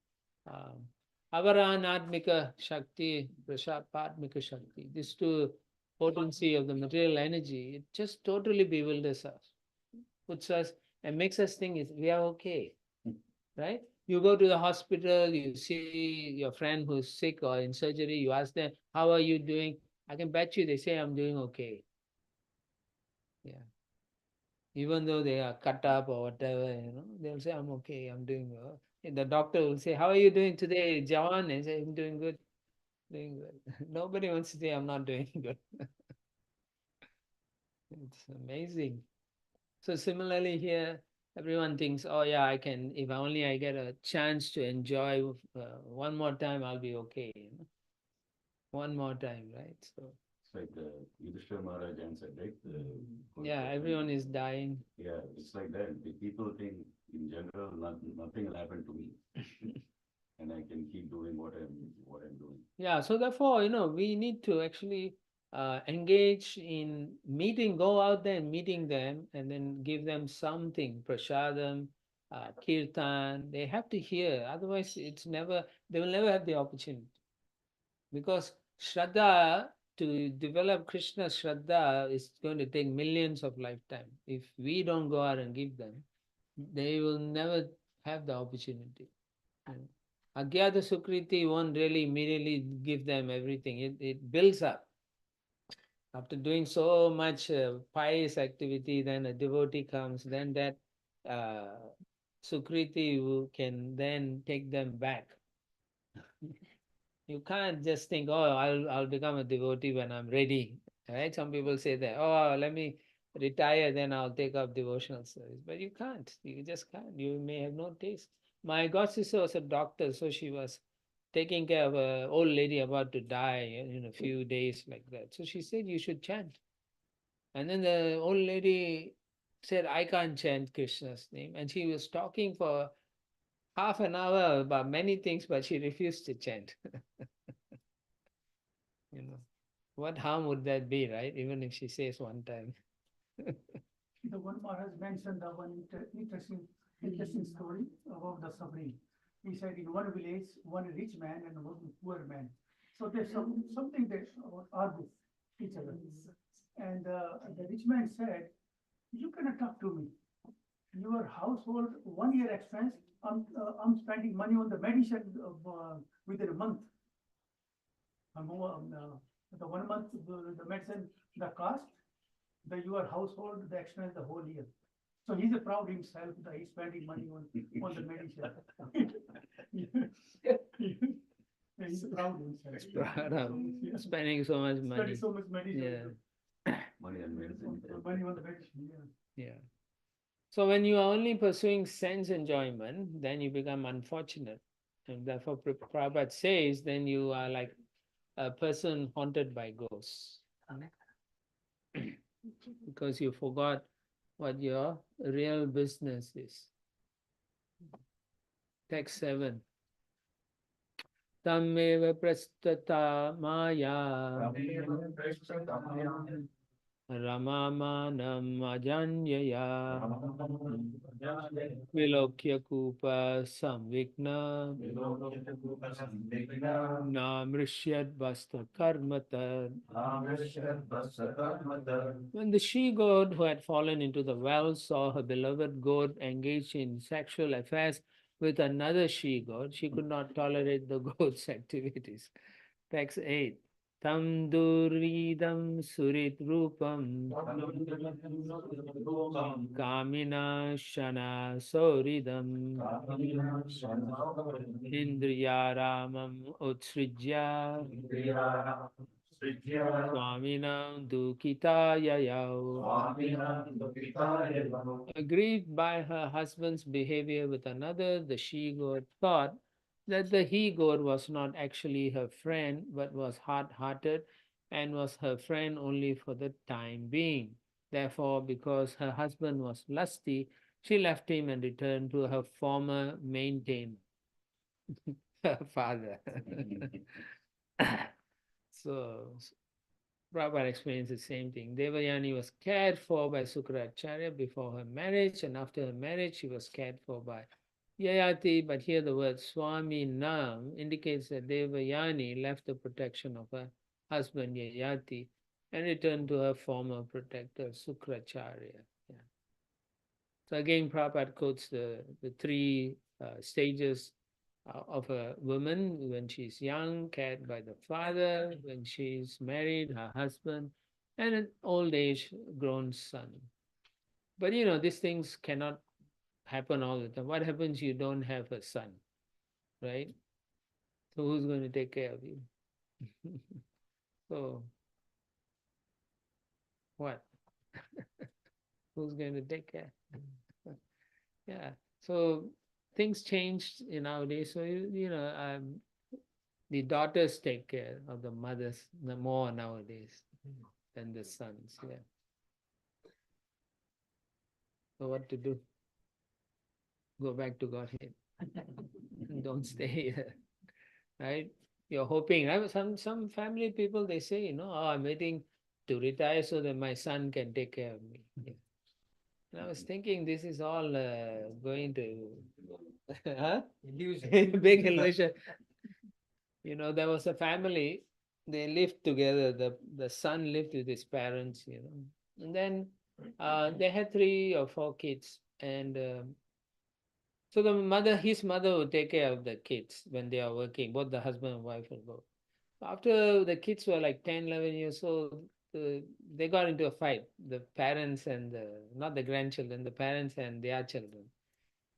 um, avaranatmika shakti, prashapadmika shakti. This two potency of the material energy, it just totally bewilders us, puts us and makes us think we are okay, right? You go to the hospital, you see your friend who's sick or in surgery, you ask them, how are you doing? I can bet you they say, I'm doing okay. Yeah. Even though they are cut up or whatever, they'll say, I'm okay, I'm doing well. And the doctor will say, how are you doing today, Jawan? And say, I'm doing good, doing good. Nobody wants to say, I'm not doing good. It's amazing. So similarly here, everyone thinks, oh yeah, I can, if only I get a chance to enjoy one more time, I'll be okay. One more time, right? So It's like Yudhishthira Maharaj answered, right? yeah, everyone is dying. Yeah, it's like that. The people think in general nothing will happen to me, and I can keep doing what I'm doing. Yeah, so therefore, we need to actually engage in meeting, go out there and meeting them, and then give them something, prasadam, kirtan. They have to hear, otherwise they will never have the opportunity. Because Shraddha, to develop Krishna Shraddha is going to take millions of lifetime. If we don't go out and give them, they will never have the opportunity. Agyata Sukriti won't really immediately give them everything. It builds up. After doing so much pious activity, then a devotee comes, then that uh, Sukriti can then take them back. You can't just think, oh, I'll become a devotee when I'm ready. Right? Some people say that, oh, let me retire, then I'll take up devotional service. But you can't. You just can't. You may have no taste. My god sister was a doctor, so she was taking care of an old lady about to die in a few days like that. So she said, you should chant. And then the old lady said, I can't chant Krishna's name. And she was talking for half an hour about many things, but she refused to chant. You know, what harm would that be, right? Even if she says one time. The one Maharaj mentioned the one interesting story about the suffering. He said in one village, one rich man and one poor man. So there's something that about argue each other. And the rich man said, you cannot talk to me. Your household 1 year expense, I'm spending money on the medicine within a month. The 1 month, the medicine, the cost, your household, the expense the whole year. So he's a proud himself that he's spending money on the medicine. He's proud himself. Proud of spending so much money. Spending so much money. Yeah. Money and medicine. Money on the medicine, yeah. Yeah. So when you are only pursuing sense enjoyment, then you become unfortunate. And therefore Prabhupada says, then you are like a person haunted by ghosts. Because you forgot what your real business is. Text 7. Tammeva prastata maya ramamanam ajanyaya vilokya kupa samvikna namrishyad vasta karmata. When the she-goat who had fallen into the well saw her beloved goat engaged in sexual affairs with another she-goat, she could not tolerate the goat's activities. Text 8. Tam durvidam surit rupam kamina shana sauridam indriyaramam utsrijya swaminam dukita yayau. Aggrieved by her husband's behavior with another, the she-goat thought that the he-goat was not actually her friend, but was hard-hearted and was her friend only for the time being. Therefore, because her husband was lusty, she left him and returned to her former maintainer, her father. So, Prabhupada explains the same thing. Devayani was cared for by Sukracharya before her marriage, and after her marriage, she was cared for by Yayati. But here the word Swami Nam indicates that Devayani left the protection of her husband Yayati and returned to her former protector Sukracharya. Yeah. So again, Prabhupada quotes the three stages of a woman when she's young, cared by the father, when she's married, her husband, and an old age grown son. But these things cannot happen all the time. What happens you don't have a son, right? So who's going to take care of you? So what? Who's going to take care? Yeah. So things changed nowadays. So the daughters take care of the mothers more nowadays than the sons. Yeah. So what to do? Go back to Godhead. Don't stay here, right? You're hoping. Some family people, they say, oh, I'm waiting to retire so that my son can take care of me. Yeah. And I was thinking this is all going to huh? Illusion. Big illusion. There was a family, they lived together. The son lived with his parents, and then they had 3 or 4 kids, and so his mother would take care of the kids when they are working. Both the husband and wife will go. After the kids were like 10, 11 years old, they got into a fight. The parents and not the grandchildren, the parents and their children.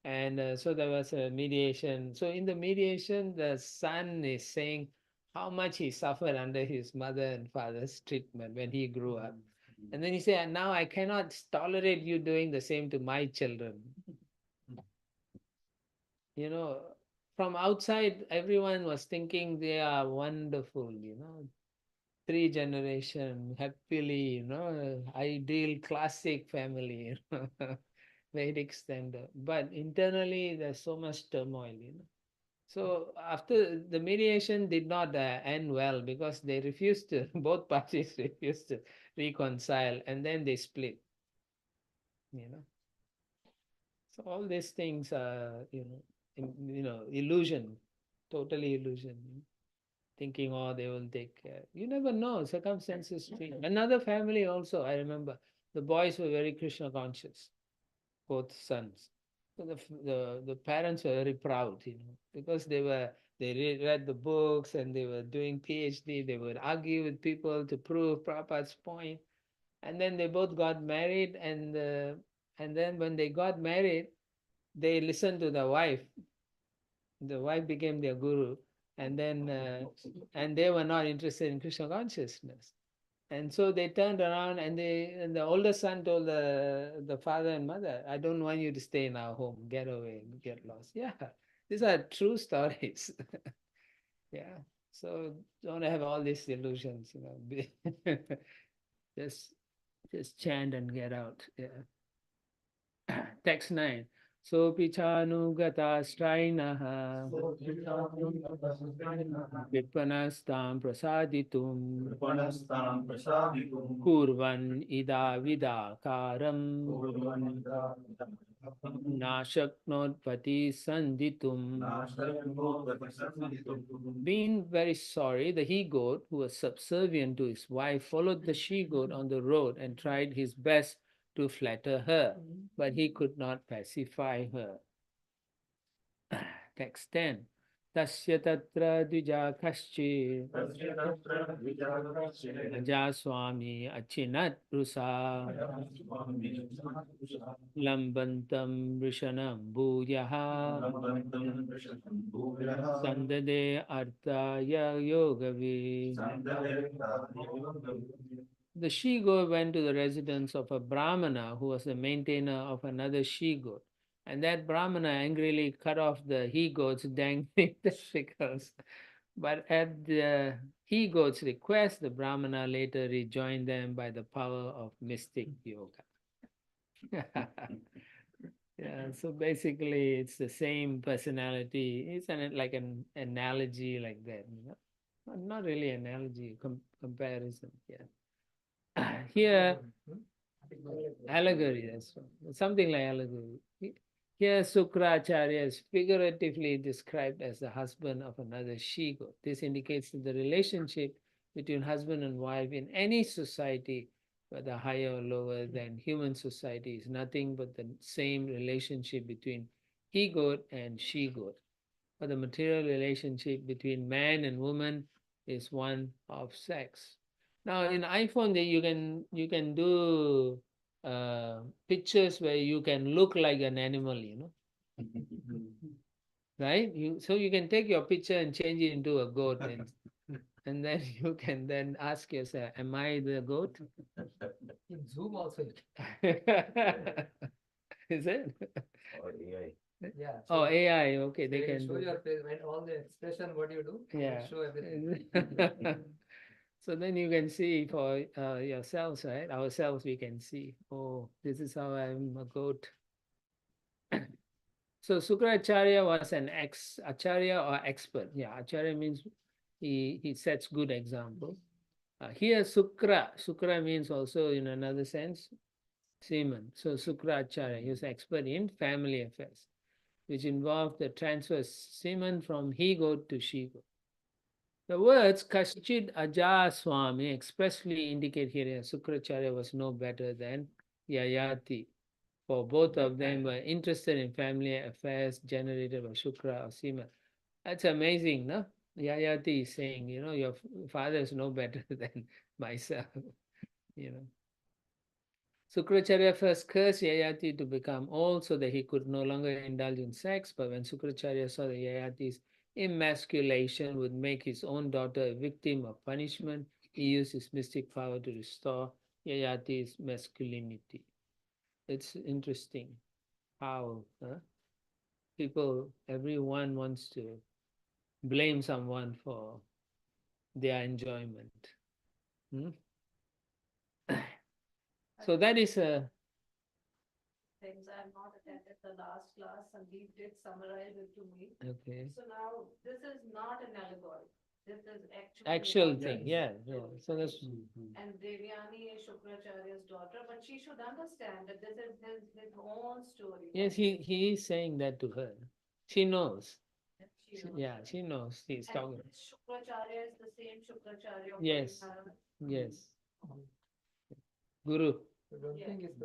And so there was a mediation. So in the mediation, the son is saying how much he suffered under his mother and father's treatment when he grew up. And then he said, now I cannot tolerate you doing the same to my children. From outside, everyone was thinking they are wonderful, 3 generation, happily, ideal classic family, Vedic standard. But internally, there's so much turmoil, So after the mediation did not end well because they refused to, both parties refused to reconcile, and then they split, So all these things are, illusion, totally illusion. Thinking, oh, they will take care. You never know. Circumstances change. Another family also, I remember, the boys were very Krishna conscious, both sons. So the parents were very proud, because they read the books and they were doing PhD. They would argue with people to prove Prabhupada's point. And then they both got married, and then when they got married, they listened to the wife. The wife became their guru, and then and they were not interested in Krishna consciousness. And so they turned around, and the older son told the father and mother, I don't want you to stay in our home. Get away, get lost. Yeah, these are true stories. Yeah. So don't have all these illusions, just chant and get out. Yeah. Text 9. Sopi chanugata strainaha vipanastam prasaditum kurvan ida vidakaram nashaknot sanditum. Being very sorry, the he-goat, who was subservient to his wife, followed the she-goat on the road and tried his best to flatter her, but he could not pacify her. Text 10. Tasya tatra dvija kaschit Ajaswami achinat prusa lambantam vrishanam bhuyaha sandade arthaya yogavi. The she-goat went to the residence of a brahmana who was the maintainer of another she-goat. And that brahmana angrily cut off the he-goat's dangling testicles. But at the he-goat's request, the brahmana later rejoined them by the power of mystic yoga. Yeah, so basically it's the same personality. It's like an analogy like that, you know? Not really analogy, comparison, yeah. Here, allegory, that's something like allegory. Here, Sukracharya is figuratively described as the husband of another she-goat. This indicates that the relationship between husband and wife in any society, whether higher or lower than human society, is nothing but the same relationship between he-goat and she-goat. But the material relationship between man and woman is one of sex. Now in iPhone you can do pictures where you can look like an animal, you know, right? So you can take your picture and change it into a goat, and then you can then ask yourself, "Am I the goat?" In Zoom also. Is it? Or AI. Yeah. Oh, So AI. Okay, they will can show do. your face when all the expression what you do. It will Yeah. show everything. So then you can see for yourselves, right? Ourselves, we can see, oh, this is how I'm a goat. So Sukracharya was an acharya or expert. Yeah, acharya means he sets good example. Here Sukra means also in another sense, semen. So Sukracharya, he was expert in family affairs, which involved the transfer of semen from he goat to she goat. The words Kaschid Ajaswami expressly indicate here that Sukracharya was no better than Yayati, for both of them were interested in family affairs generated by Shukra or Sima. That's amazing, no? Yayati is saying, you know, your father is no better than myself, you know. Sukracharya first cursed Yayati to become old so that he could no longer indulge in sex, but when Sukracharya saw that Yayati's emasculation would make his own daughter a victim of punishment, he used his mystic power to restore Yayati's masculinity. It's interesting how people, everyone wants to blame someone for their enjoyment. Hmm? So that is a Things I have not attended the last class, Sandeep did summarize it to me. okay. So now, this is not an allegory, this is Actual thing, yeah, yeah. So that's And Devyani is Shukracharya's daughter, but she should understand that this is his own story. yes, he is saying that to her. She knows. She knows. Yeah, she knows. He's And talking. Shukracharya is the same Shukracharya. of Yes. Harinara. Yes. Guru. So don't think it's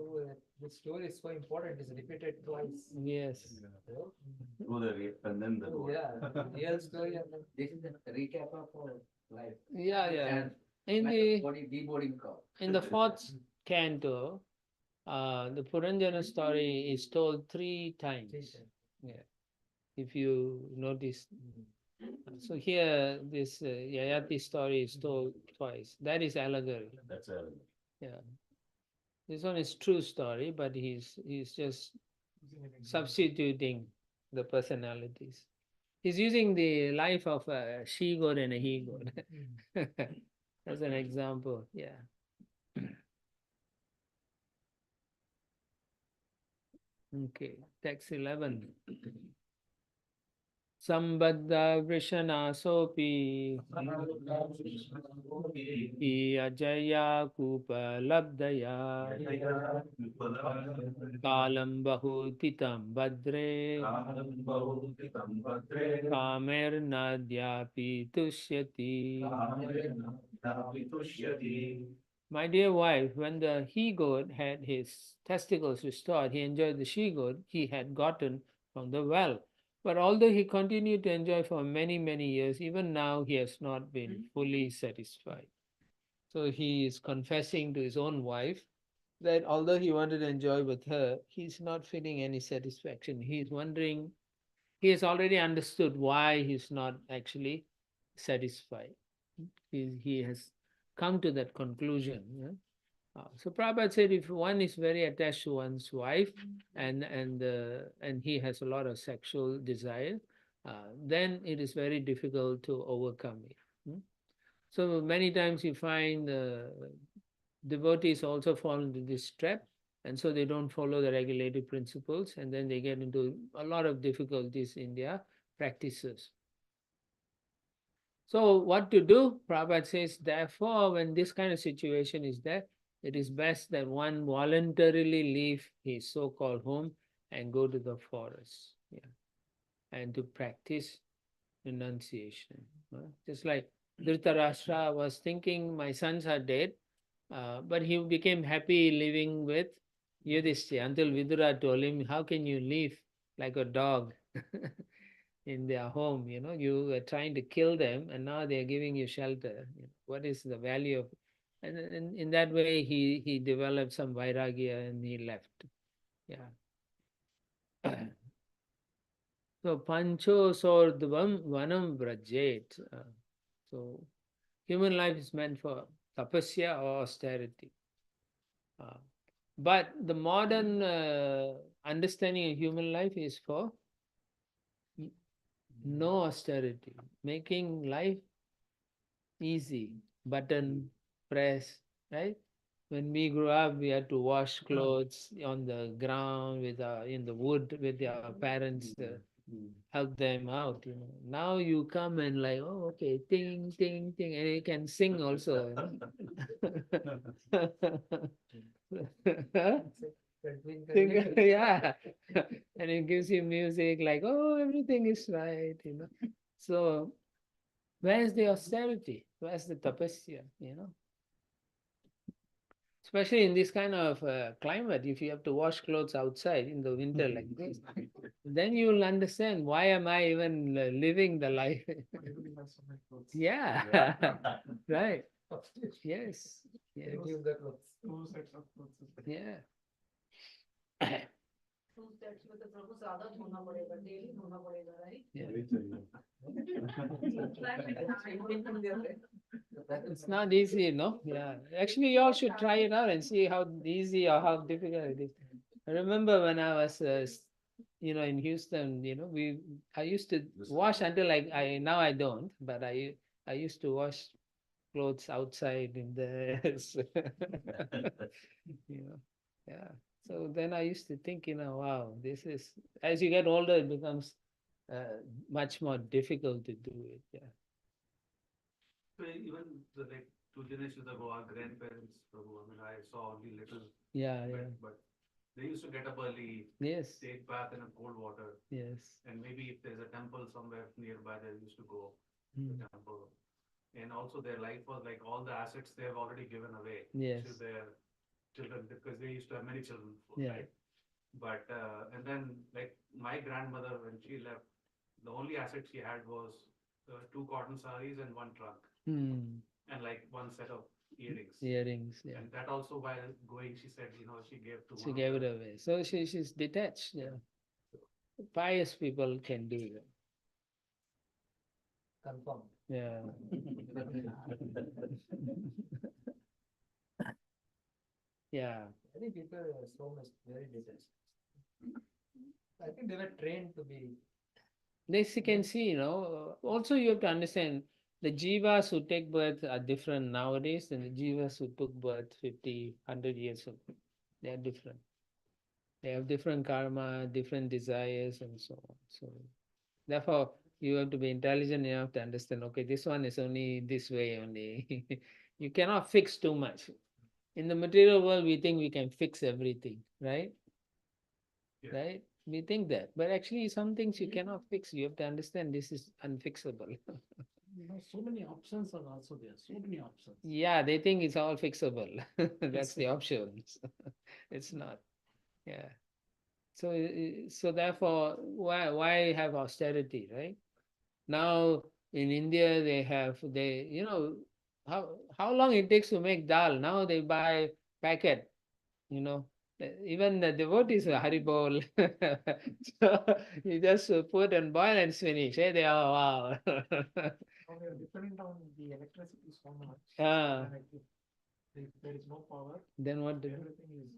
the story is so important. It's repeated twice. Yes. Through the rape and then the goat. Yeah, real story and then This is the recap of our life. Yeah, yeah. And In like the body deboarding cow. in the fourth canto, the Puranjana story is told 3 times. Yeah. If you notice. So here, this Yayati story is told twice. That is allegory. That's a. Yeah. This one is true story, but he's just substituting the personalities. He's using the life of a she-goat and a he-goat as an example. Yeah. Okay, text 11. Sambadha vrishanasopi ajaya kupa labdaya kalam bahutitam badre kamer nadyapi tushyati. My dear wife, when the he-goat had his testicles restored, he enjoyed the she-goat he had gotten from the well. But although he continued to enjoy for many, many years, even now he has not been fully satisfied. So he is confessing to his own wife that although he wanted to enjoy with her, he's not feeling any satisfaction. He's wondering, he has already understood why he's not actually satisfied. He has come to that conclusion. Yeah? So Prabhupada said, if one is very attached to one's wife and he has a lot of sexual desire, then it is very difficult to overcome it. So many times you find devotees also fall into this trap, and so they don't follow the regulative principles, and then they get into a lot of difficulties in their practices. So what to do? Prabhupada says, therefore, when this kind of situation is there, it is best that one voluntarily leave his so-called home and go to the forest, and to practice renunciation. Just like Dhritarashtra was thinking, my sons are dead, but he became happy living with Yudhishthira until Vidura told him, how can you live like a dog in their home? You were trying to kill them and now they are giving you shelter. What is the value of... And in that way, he developed some vairagya and he left. So, pancho sordvam vanam vrajet. So, human life is meant for tapasya or austerity. But the modern understanding of human life is for no austerity, making life easy, button, press, right? When we grew up, we had to wash clothes on the ground in the wood with our parents, help them out. Now you come and like, oh, okay, ting, ting, ting, and you can sing also. Yeah, and it gives you music like, oh, everything is right. So where's the austerity? Where's the tapasya? Especially in this kind of climate, if you have to wash clothes outside in the winter like this, then you will understand why am I even living the life. Yeah, right. Yes. Yes. Give the clothes. Yeah. Two sets में तो प्रभु ज्यादा धोना पड़ेगा, daily धोना पड़ेगा, right? It's not easy, no? Yeah. Actually, you all should try it out and see how easy or how difficult it is. I remember when I was, in Houston, I used to wash until now I don't, but I used to wash clothes outside in the, yeah. So then I used to think, wow, this is, as you get older, it becomes much more difficult to do it. Yeah. So even like 2 generations ago, our grandparents, Prabhu, I mean, I saw only little Yeah, bit, yeah. but they used to get up early, Yes. take bath in a cold water, Yes. and maybe if there's a temple somewhere nearby, they used to go to the temple. And also their life was like all the assets they have already given away Yes. to their children because they used to have many children, Yeah. right? But and then like my grandmother when she left, the only asset she had was 2 cotton saris and 1 trunk and like 1 set of earrings. Earrings, yeah. And that also while going, she said, she gave to She one gave of it the, away. So she's detached. Yeah. Pious people can do that. Confirm. Yeah. Yeah. I think people are so much very detached. I think they were trained to be. This you can see, also you have to understand the jivas who take birth are different nowadays than the jivas who took birth 50, 100 years ago. They are different. They have different karma, different desires and so on. So therefore, you have to be intelligent enough to understand, okay, this one is only this way only. You cannot fix too much. In the material world, we think we can fix everything, right? Yeah. Right? We think that. But actually, some things you cannot fix. You have to understand this is unfixable. So many options are also there, so many options. Yeah, they think it's all fixable. That's the options. It's not. Yeah. So therefore, why have austerity, right? Now in India how long it takes to make dal. Now they buy packet, you know. Even the devotees are Haribol. So you just put and boil and finish. Eh? They are wow. We are dependent on the electricity so much. Ah, Like if there is no power, then what do? everything is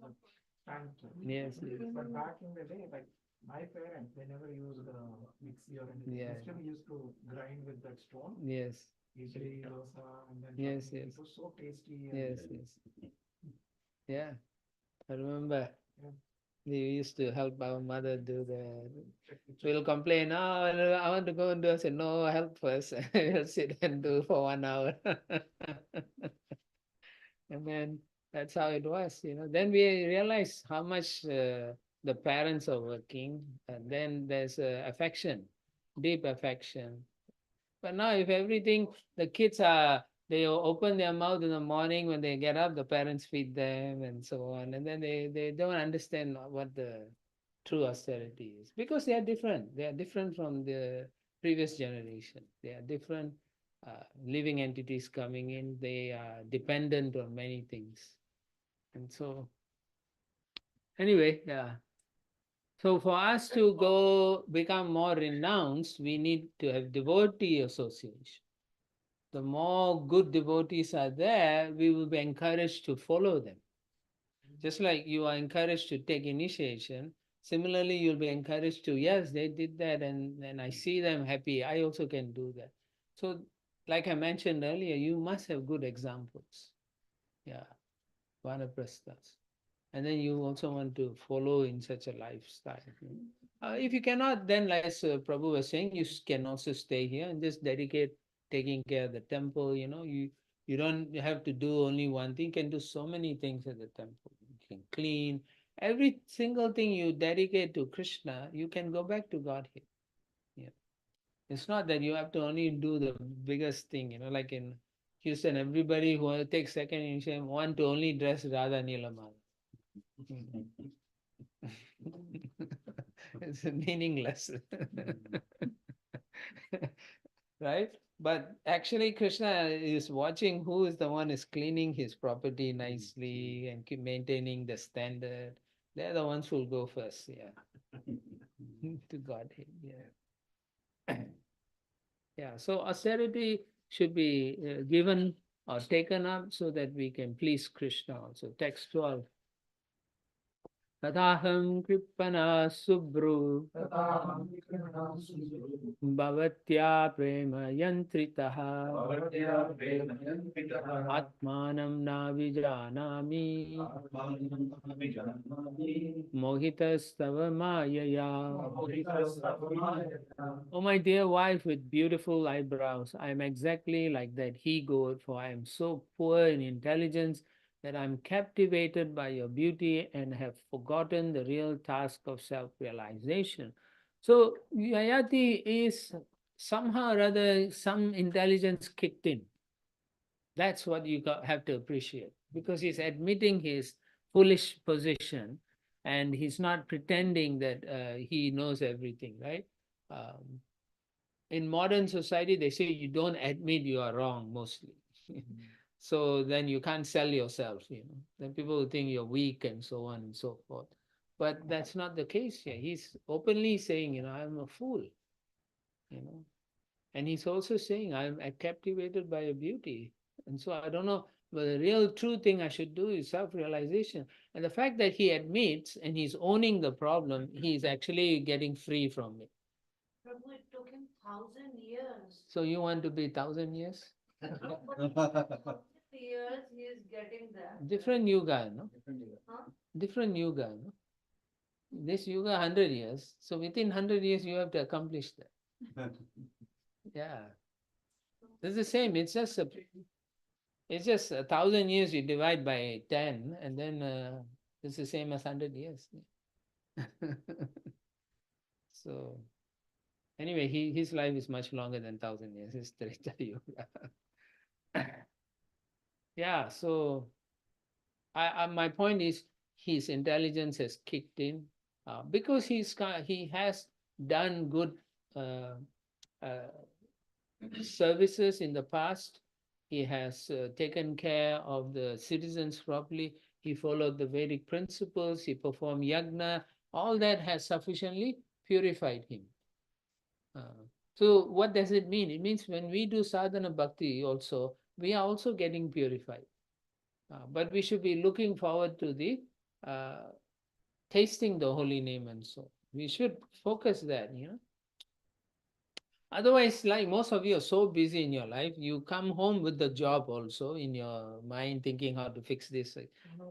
tanked. Yes, yes. But back in the day, like my parents, they never used mixie or anything. Yeah. They still used to grind with that stone. Yes, Idli, dosa, and then Yes, chutney. yes. It was so tasty. yes, yes. Yeah, I remember. Yeah. We used to help our mother do the. We'll complain, oh, I want to go and do. I said, no, help first. We'll sit and do for 1 hour. And then that's how it was, you know. Then we realized how much the parents are working, and then there's affection, deep affection. But now, if everything, the kids they open their mouth in the morning when they get up, the parents feed them and so on, and then they don't understand what the true austerity is because they are different. They are different from the previous generation. They are different living entities coming in. They are dependent on many things, and so anyway, yeah. So for us to go become more renounced, we need to have devotee association. The more good devotees are there, we will be encouraged to follow them. Just like you are encouraged to take initiation, similarly, you'll be encouraged to, yes, they did that, and I see them happy. I also can do that. So, like I mentioned earlier, you must have good examples. Yeah, vanaprasthas. And then you also want to follow in such a lifestyle. If you cannot, then as Prabhu was saying, you can also stay here and just dedicate taking care of the temple. You don't have to do only one thing. You can do so many things at the temple. You can clean every single thing you dedicate to Krishna. You can go back to Godhead. Yeah, it's not that you have to only do the biggest thing. Like in Houston, everybody who takes second initiation want to only dress Radha Nilamala. It's meaningless. Right? But actually, Krishna is watching who is the one is cleaning his property nicely and keep maintaining the standard. They're the ones who'll go first, yeah. To Godhead, yeah. Yeah, so austerity should be given or taken up so that we can please Krishna also. Text 12. Tataham kripana subru bhavatya prema yantritaha atmanam na vijanami mohitastava mayaya. Oh, my dear wife with beautiful eyebrows, I am exactly like that he-goat, for I am so poor in intelligence that I am captivated by your beauty and have forgotten the real task of self-realization. So Yayati is somehow or other some intelligence kicked in. That's what you have to appreciate, because he's admitting his foolish position and he's not pretending that he knows everything, right? In modern society, they say you don't admit you are wrong mostly. So then you can't sell yourself. Then people will think you're weak and so on and so forth. But that's not the case here. He's openly saying, I'm a fool. And he's also saying, I'm captivated by your beauty. And so I don't know, but the real true thing I should do is self-realization. And the fact that he admits and he's owning the problem, he's actually getting free from it. Prabhu, it took him 1,000 years. So you want to be 1,000 years? Years he is getting there. Different yuga, no? Huh? Different yuga, no? This yuga 100 years. So within 100 years you have to accomplish that. Yeah. It's the same. It's just 1,000 years you divide by 10 and then it's the same as 100 years. So anyway, his life is much longer than 1,000 years. It's Treta Yuga. Yeah, so my point is his intelligence has kicked in because he has done good uh, services in the past. He has taken care of the citizens properly. He followed the Vedic principles. He performed yagna. All that has sufficiently purified him. So what does it mean? It means when we do sadhana bhakti also, we are also getting purified. But we should be looking forward to the tasting the holy name and so. We should focus that. Otherwise, like most of you are so busy in your life, you come home with the job also in your mind, thinking how to fix this.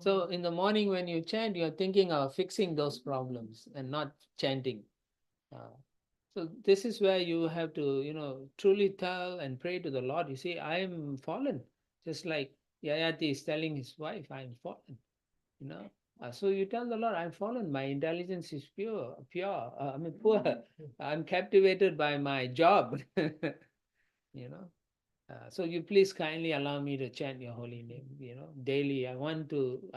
So in the morning when you chant, you're thinking of fixing those problems and not chanting. So this is where you have to, truly tell and pray to the Lord. You see, I am fallen, just like Yayati is telling his wife, I am fallen. You know, so you tell the Lord, I'm fallen. My intelligence is pure. I mean, poor. I'm captivated by my job. you know. So you please kindly allow me to chant your holy name. Daily. I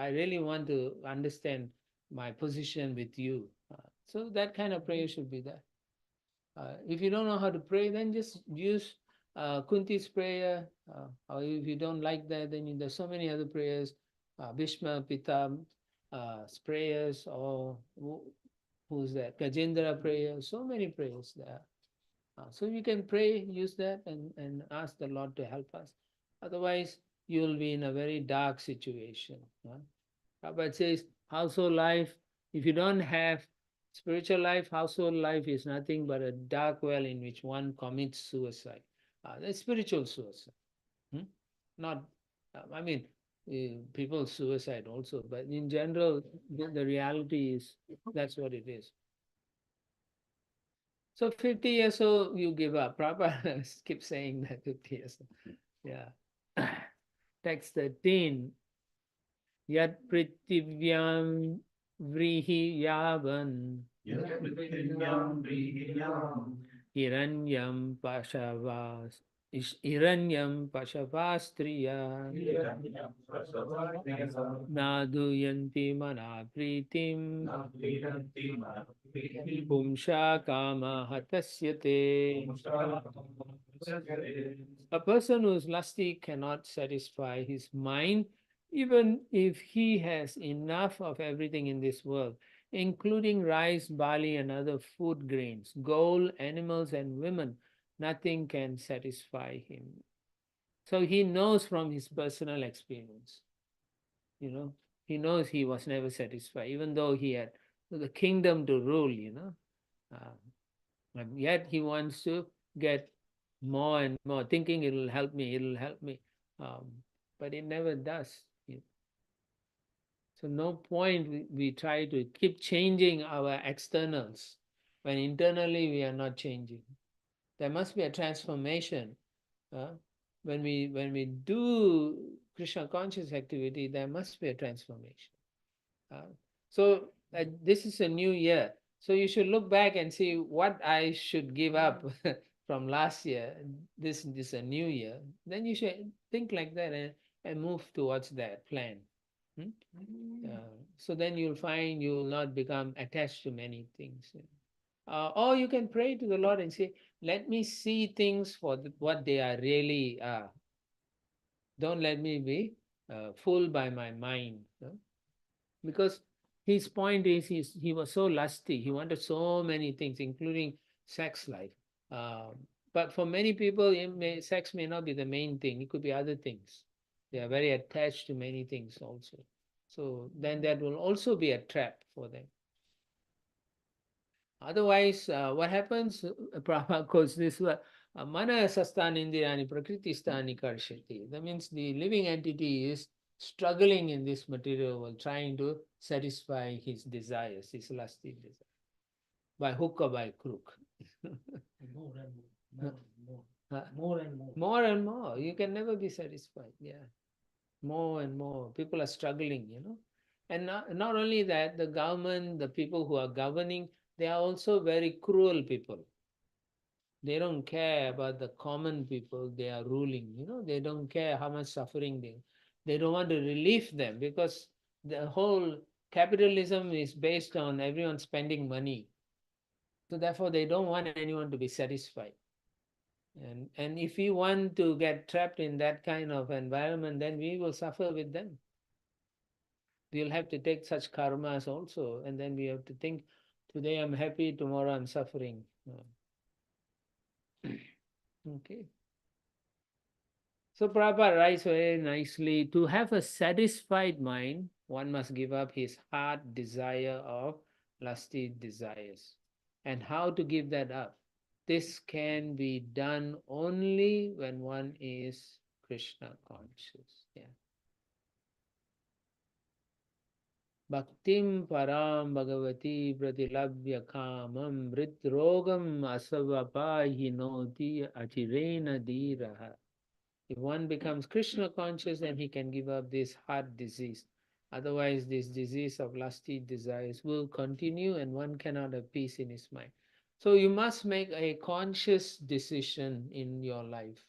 really want to understand my position with you. So that kind of prayer should be there. If you don't know how to pray, then just use Kunti's prayer. Or if you don't like that, then there's so many other prayers. Bhishma Pitam prayers, or who's that? Gajendra prayer. So many prayers there. So you can pray, use that, and ask the Lord to help us. Otherwise, you will be in a very dark situation. Prabhupada says, household life, if you don't have spiritual life, household life is nothing but a dark well in which one commits suicide. That's spiritual suicide. Not, I mean, people suicide also, but in general, the reality is that's what it is. So 50 years old, you give up. Prabhupada keep saying that 50 years old. Yeah. Text 13. Yat pritivyam vrihi yavan hiranyam pashavas hiranyam pasavastriya naduyanti manapritim pumsha kama hatasyate. A person who is lusty cannot satisfy his mind, even if he has enough of everything in this world, including rice, barley, and other food grains, gold, animals, and women. Nothing can satisfy him. So he knows from his personal experience. He knows he was never satisfied, even though he had the kingdom to rule. And yet he wants to get more and more, thinking it'll help me. But it never does. So no point we try to keep changing our externals when internally we are not changing. There must be a transformation. When we do Krishna conscious activity, there must be a transformation. So this is a new year. So you should look back and see what I should give up from last year. This is a new year. Then you should think like that and move towards that plan. So then you'll find you will not become attached to many things. Or you can pray to the Lord and say, let me see things for what they are really are. Don't let me be fooled by my mind. Because his point is he was so lusty. He wanted so many things, including sex life. But for many people, sex may not be the main thing. It could be other things. They are very attached to many things also. So then that will also be a trap for them. Otherwise, what happens? Prabhupada calls this mana sastani indirani prakriti stani karshati. That means the living entity is struggling in this material world, trying to satisfy his desires, his lusty desires, by hook or by crook. More and more. More and more. You can never be satisfied. Yeah. More and more. People are struggling. And not only that, the government, the people who are governing, they are also very cruel people. They don't care about the common people they are ruling. They don't care how much suffering they don't want to relieve them, because the whole capitalism is based on everyone spending money. So therefore, they don't want anyone to be satisfied. And if we want to get trapped in that kind of environment, then we will suffer with them. We'll have to take such karmas also, and then we have to think, today I'm happy, tomorrow I'm suffering. Okay. So Prabhupada writes very nicely, to have a satisfied mind, one must give up his heart desire of lusty desires. And how to give that up? This can be done only when one is Krishna conscious. Yeah. Bhaktim param bhagavati pratilabhya kamam vritrogam asavapahinoti achirena dhiraha. If one becomes Krishna conscious, then he can give up this heart disease. Otherwise, this disease of lusty desires will continue and one cannot have peace in his mind. So you must make a conscious decision in your life.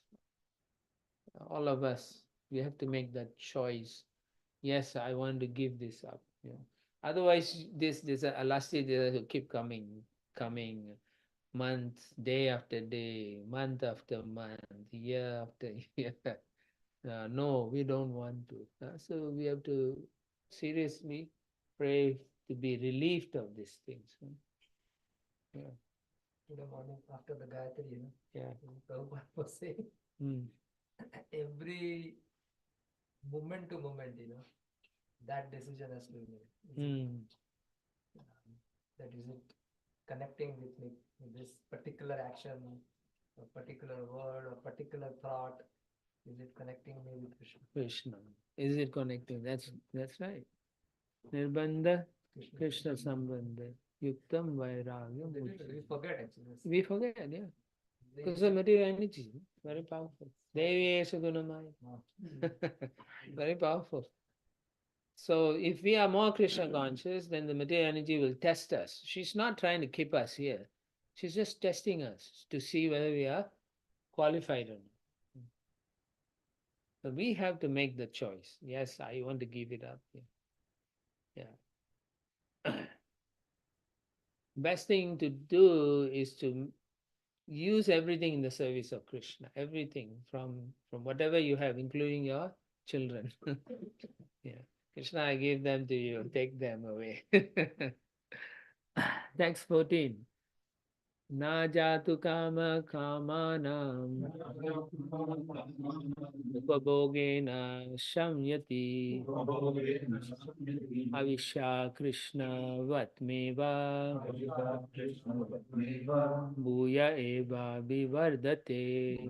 All of us, we have to make that choice. Yes, I want to give this up. Yeah. Otherwise, this lusty desire will keep coming month, day after day, month after month, year after year. No, we don't want to. So we have to seriously pray to be relieved of these things. Yeah. Today morning after the Gayatri, Yeah. Prabhupada was saying, every moment to moment, that decision has to be made. That is it connecting with me with this particular action, a particular word, a particular thought. Is it connecting me with Krishna? Krishna. Is it connecting? That's right. Nirbandha Krishna Sambandha. Yuktam Vairagyam. We forget actually. We forget, yeah. Because the material energy, very powerful. Devi Sugunamaya. Very powerful. So if we are more Krishna conscious, then the material energy will test us. She's not trying to keep us here. She's just testing us to see whether we are qualified or not. So we have to make the choice. Yes, I want to give it up. Yeah. Best thing to do is to use everything in the service of Krishna. Everything from whatever you have, including your children. Yeah. Krishna, I give them to you. Take them away. Text 14. Na jatu kama kamanam upabhogena shamyati avisha Krishna vatmeva bhuya eva vivardate.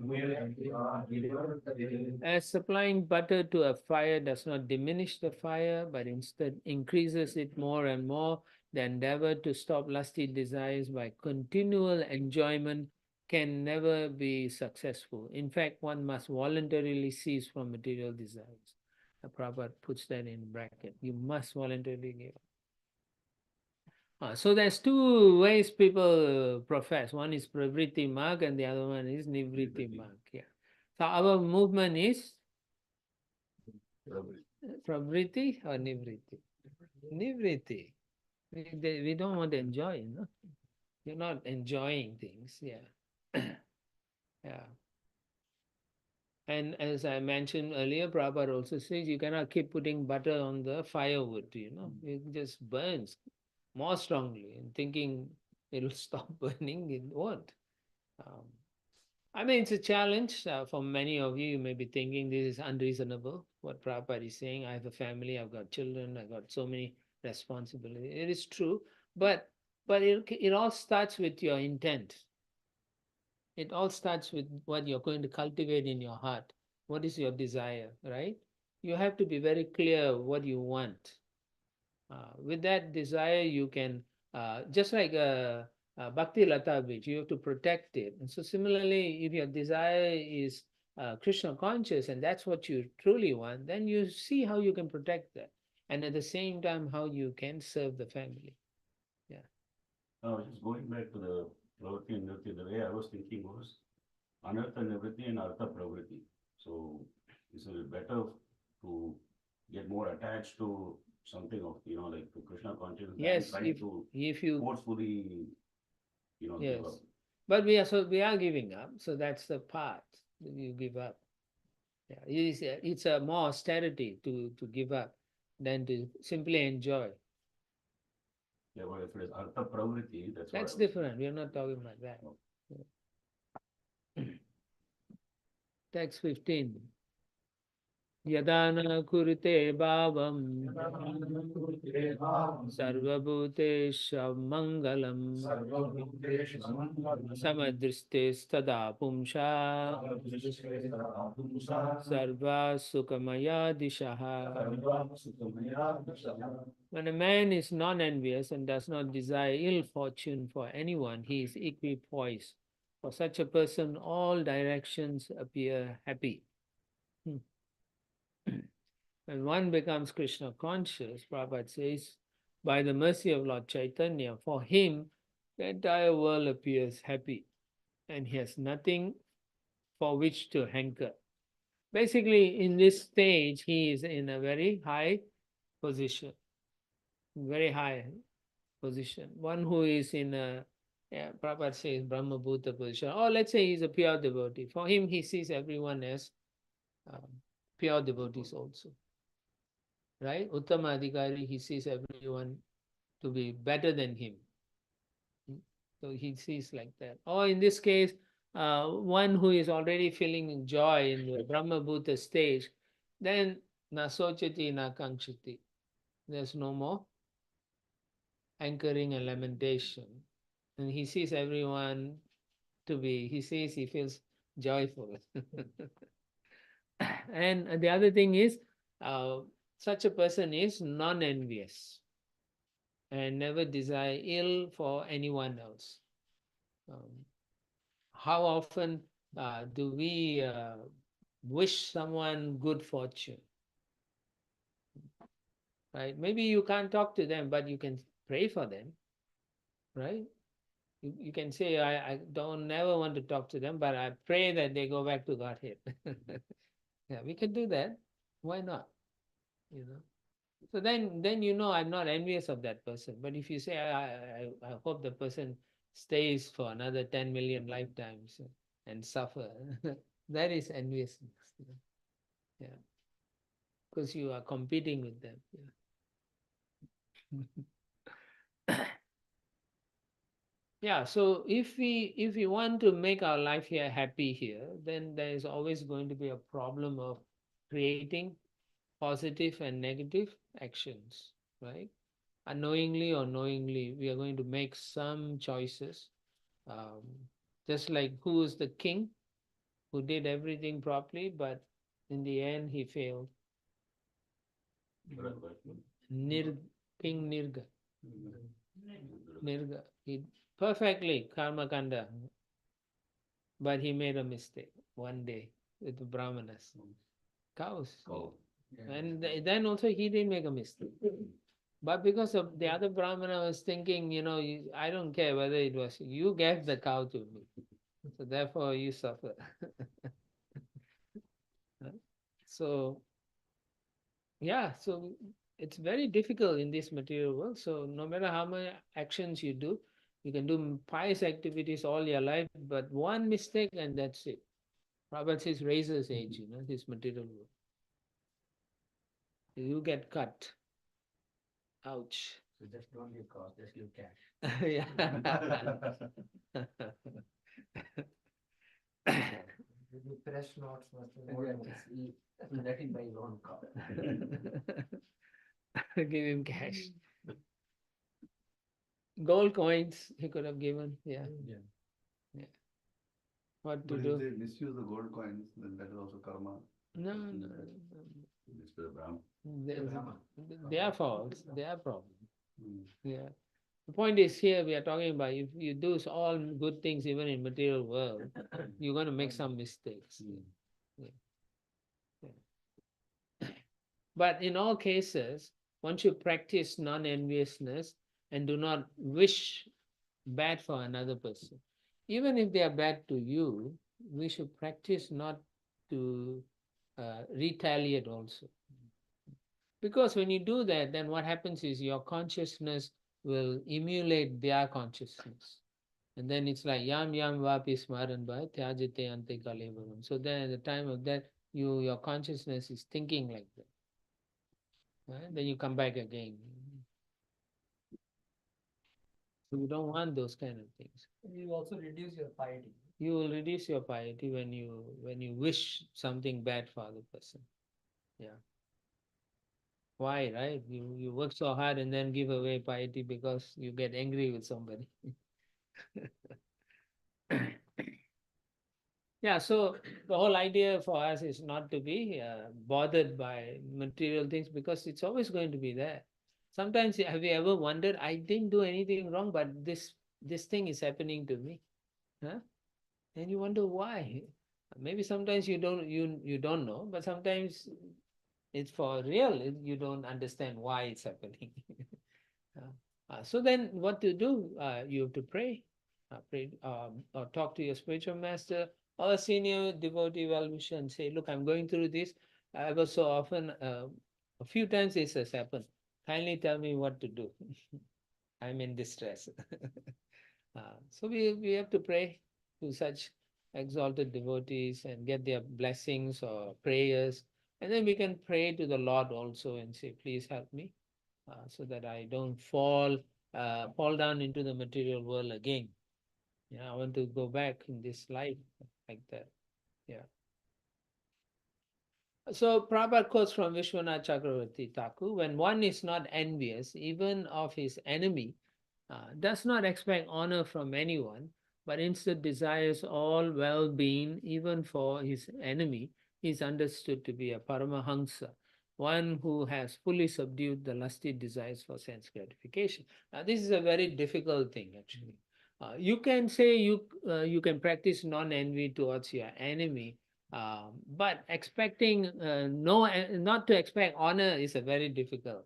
As supplying butter to a fire does not diminish the fire, but instead increases it more and more, the endeavor to stop lusty desires by continual enjoyment can never be successful. In fact, one must voluntarily cease from material desires. The Prabhupada puts that in bracket. You must voluntarily give up. So there's two ways people profess. One is Pravritti Marg and the other one is Nivritti Marg. Yeah. So our movement is Pravritti or Nivritti? Nivritti. We don't want to enjoy, You're not enjoying things, yeah. Yeah. And as I mentioned earlier, Prabhupada also says you cannot keep putting butter on the firewood, It just burns more strongly and thinking it'll stop burning, it won't. I mean, it's a challenge for many of you. You may be thinking this is unreasonable, what Prabhupada is saying. I have a family, I've got children, I've got so many responsibilities. It is true, but it all starts with your intent. It all starts with what you're going to cultivate in your heart. What is your desire, right? You have to be very clear what you want. With that desire, you can, just like Bhakti Lata Bij, you have to protect it. And so similarly, if your desire is Krishna conscious and that's what you truly want, then you see how you can protect that. And at the same time, how you can serve the family. Yeah. Now, just going back to the Pravritti and Nivritti, the way I was thinking was Anartha Nivritti and Artha Pravritti. So is it better to get more attached to something of, like the Krishna consciousness. than Yes, trying to if you, forcefully, give yes. up. But we are giving up, so that's the part that you give up. Yeah, it's a more austerity to give up than to simply enjoy. Yeah, but if it is artha pravriti, that's That's what I was- different. We are not talking about that. Text 15. Yadana kurite bhavam sarvabhutesha mangalam samadriste stada pumsha sarva sukhamaya dishaha. When a man is non-envious and does not desire ill fortune for anyone, he is equipoised. For such a person, all directions appear happy. When one becomes Krishna conscious, Prabhupada says, by the mercy of Lord Chaitanya, for him, the entire world appears happy and he has nothing for which to hanker. Basically, in this stage, he is in a very high position, very high position. One who is in a, Prabhupada says, Brahma Bhuta position, or let's say he's a pure devotee. For him, he sees everyone as pure devotees also. Right? Uttama Adhikari, he sees everyone to be better than him. So he sees like that. Or in this case, one who is already feeling joy in the Brahma Bhuta stage, then na sochati na kankshati. There's no more anchoring and lamentation. And he sees everyone to be, he says he feels joyful. And the other thing is, such a person is non-envious and never desire ill for anyone else. How often do we wish someone good fortune? Right? Maybe you can't talk to them, but you can pray for them. Right? You can say, I don't never want to talk to them, but I pray that they go back to Godhead. Yeah, we can do that. Why not? So then I'm not envious of that person. But if you say, I hope the person stays for another 10 million lifetimes and suffer, that is enviousness. Yeah, because you are competing with them. Yeah. Yeah, so if we want to make our life here happy here, then there is always going to be a problem of creating positive and negative actions, right? Unknowingly or knowingly, we are going to make some choices. Just like who is the king who did everything properly, but in the end he failed. King Nirga. Nirga. He perfectly karma kanda, but he made a mistake one day with the brahmanas, cows. And then also he didn't make a mistake. But because of the other brahmana was thinking, I don't care whether it was you gave the cow to me, so therefore you suffer. So yeah, so it's very difficult in this material world. So no matter how many actions you do, you can do pious activities all your life, but one mistake and that's it. Prabhupada says razor's age, this material world. You get cut. Ouch. So just don't give cost, just give cash. Yeah. The fresh notes must be And more yeah, than just let him buy his own car. Give him cash. Gold coins he could have given. Yeah. What to But do? if they misuse the gold coins, then that is also karma. No. It's to the Brahman. They are faults. They are problems. Mm. Yeah. The point is here we are talking about if you do all good things even in material world, you're going to make some mistakes. But in all cases, once you practice non-enviousness and do not wish bad for another person, even if they are bad to you, we should practice not to retaliate also. Because when you do that, then what happens is your consciousness will emulate their consciousness. And then it's like yam yam vapi smaran bhai tyajate ante kalevaram. So then at the time of that, your consciousness is thinking like that. Right? Then you come back again. So you don't want those kind of things. You also reduce your piety. You will reduce your piety when you wish something bad for other person. Yeah. Why, right? You work so hard and then give away piety because you get angry with somebody. Yeah, so the whole idea for us is not to be bothered by material things because it's always going to be there. Sometimes have you ever wondered, I didn't do anything wrong, but this thing is happening to me, huh? And you wonder why. Maybe sometimes you don't know, but sometimes it's for real. You don't understand why it's happening. So then what to do? You have to pray, or talk to your spiritual master or a senior devotee well-wisher and say, look, I'm going through this. I was so often, a few times this has happened. Kindly tell me what to do. I'm in distress. So we have to pray to such exalted devotees and get their blessings or prayers. And then we can pray to the Lord also and say, please help me so that I don't fall down into the material world again. Yeah, I want to go back in this life like that. Yeah. So Prabhupada quotes from Vishwanath Chakravarti Thakur, when one is not envious even of his enemy, does not expect honor from anyone, but instead desires all well-being even for his enemy, he is understood to be a Paramahamsa, one who has fully subdued the lusty desires for sense gratification. Now, this is a very difficult thing, actually. You can say you can practice non-envy towards your enemy, but expecting not to expect honor is a very difficult,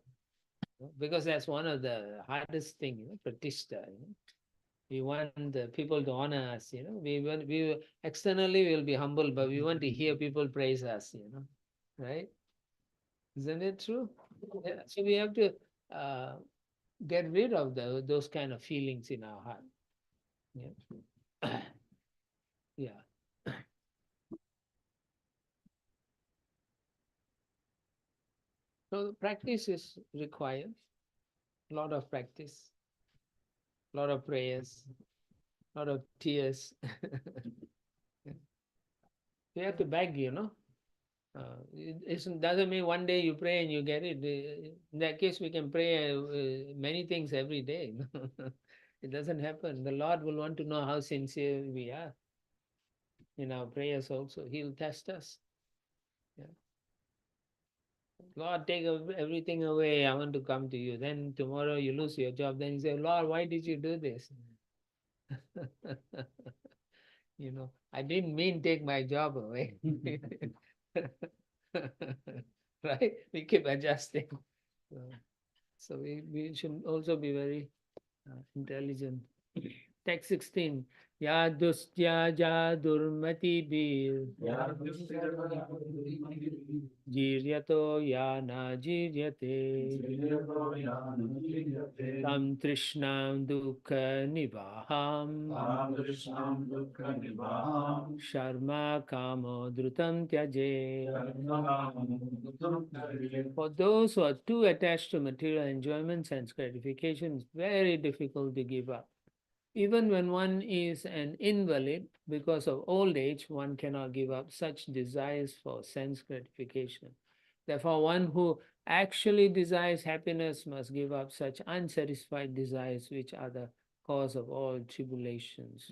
because that's one of the hardest thing, pratishtha. We want the people to honor us. Externally we'll be humble, but we want to hear people praise us. Right? Isn't it true? Yeah. So we have to uh, get rid of those kind of feelings in our heart. Yeah. Yeah. So practice is required. A lot of practice, a lot of prayers, a lot of tears. You have to beg. It doesn't mean one day you pray and you get it. In that case, we can pray many things every day. It doesn't happen. The Lord will want to know how sincere we are in our prayers also. He'll test us. Yeah. Lord, take everything away. I want to come to you. Then tomorrow you lose your job. Then you say, Lord, why did you do this? I didn't mean take my job away. Right? We keep adjusting. So we should also be very intelligent. Text 16. Ya dustya ja durmati bir. Jiryato ya na jiryate. Tam trishnam dukkha nivaham. Sharma kamo drutam tyaje. For those who are too attached to material enjoyment, sense gratification, it's very difficult to give up. Even when one is an invalid, because of old age, one cannot give up such desires for sense gratification. Therefore, one who actually desires happiness must give up such unsatisfied desires, which are the cause of all tribulations.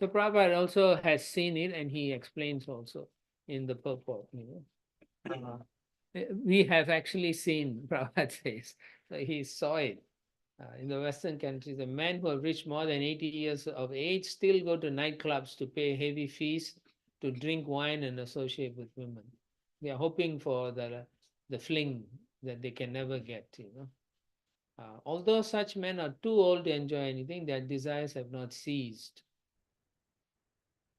So Prabhupada also has seen it, and he explains also in the purport. We have actually seen, Prabhupada says, so he saw it. In the Western countries, the men who have reached more than 80 years of age still go to nightclubs to pay heavy fees, to drink wine and associate with women. They are hoping for the fling that they can never get. Although such men are too old to enjoy anything, their desires have not ceased.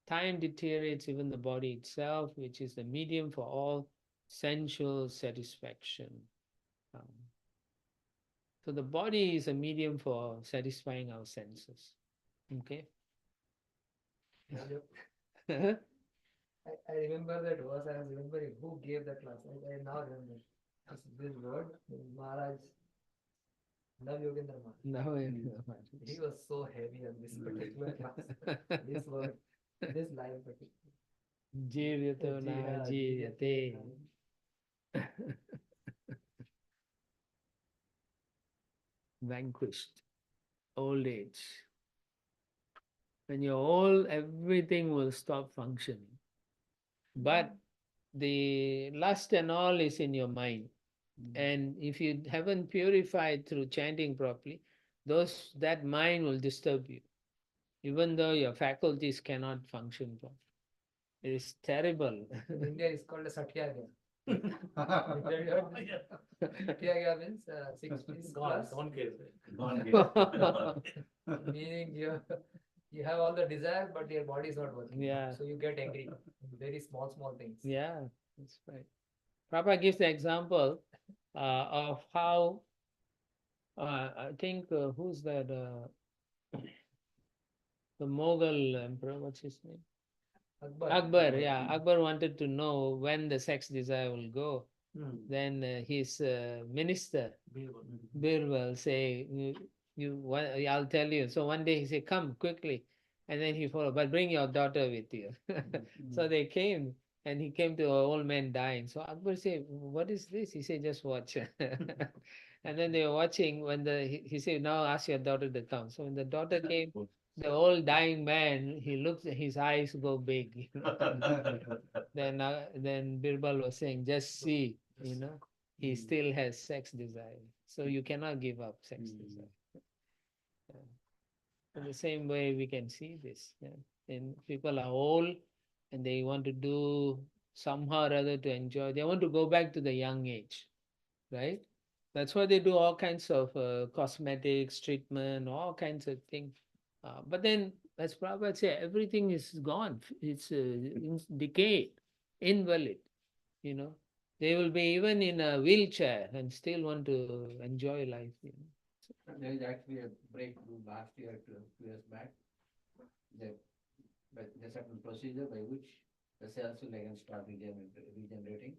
Time deteriorates even the body itself, which is the medium for all sensual satisfaction. Um, so the body is a medium for satisfying our senses. Okay. Yep. I remember that verse. I was remembering who gave that class. I now remember this word. Maharaj, Nav Yogendra Maharaj. Now He was so heavy on this particular class. This word, this line particular. Jiryato na jiryate. Vanquished. Old age. When you're old, everything will stop functioning. But the lust and all is in your mind. And if you haven't purified through chanting properly, that mind will disturb you, even though your faculties cannot function properly. It is terrible. In India, it's called a Satyagya. Satyagya means 60 plus. Meaning you have all the desire, but your body is not working. Yeah. So you get angry. Very small things. Yeah, that's right. Prabhupada gives the example of how I think who's that? The Mughal emperor. What's his name? Akbar. Yeah, Akbar wanted to know when the sex desire will go. Then his minister Birbal say, I'll tell you. So one day he said, come quickly. And then he followed, but bring your daughter with you. So they came, and he came to an old man dying. So Akbar said, what is this? He said, just watch. And then they were watching when he said, now ask your daughter to come. So when the daughter came, the old dying man, he looks, his eyes go big. Then Birbal was saying, just see, he still has sex desire. So you cannot give up sex desire. In the same way, we can see this. Yeah. And people are old and they want to do somehow or other to enjoy. They want to go back to the young age, right? That's why they do all kinds of cosmetics, treatment, all kinds of things. But then, as Prabhupada said, everything is gone. It's decayed, invalid. They will be even in a wheelchair and still want to enjoy life. There is actually a breakthrough last year, 2 years back. There's a certain procedure by which the cells will again start regenerating.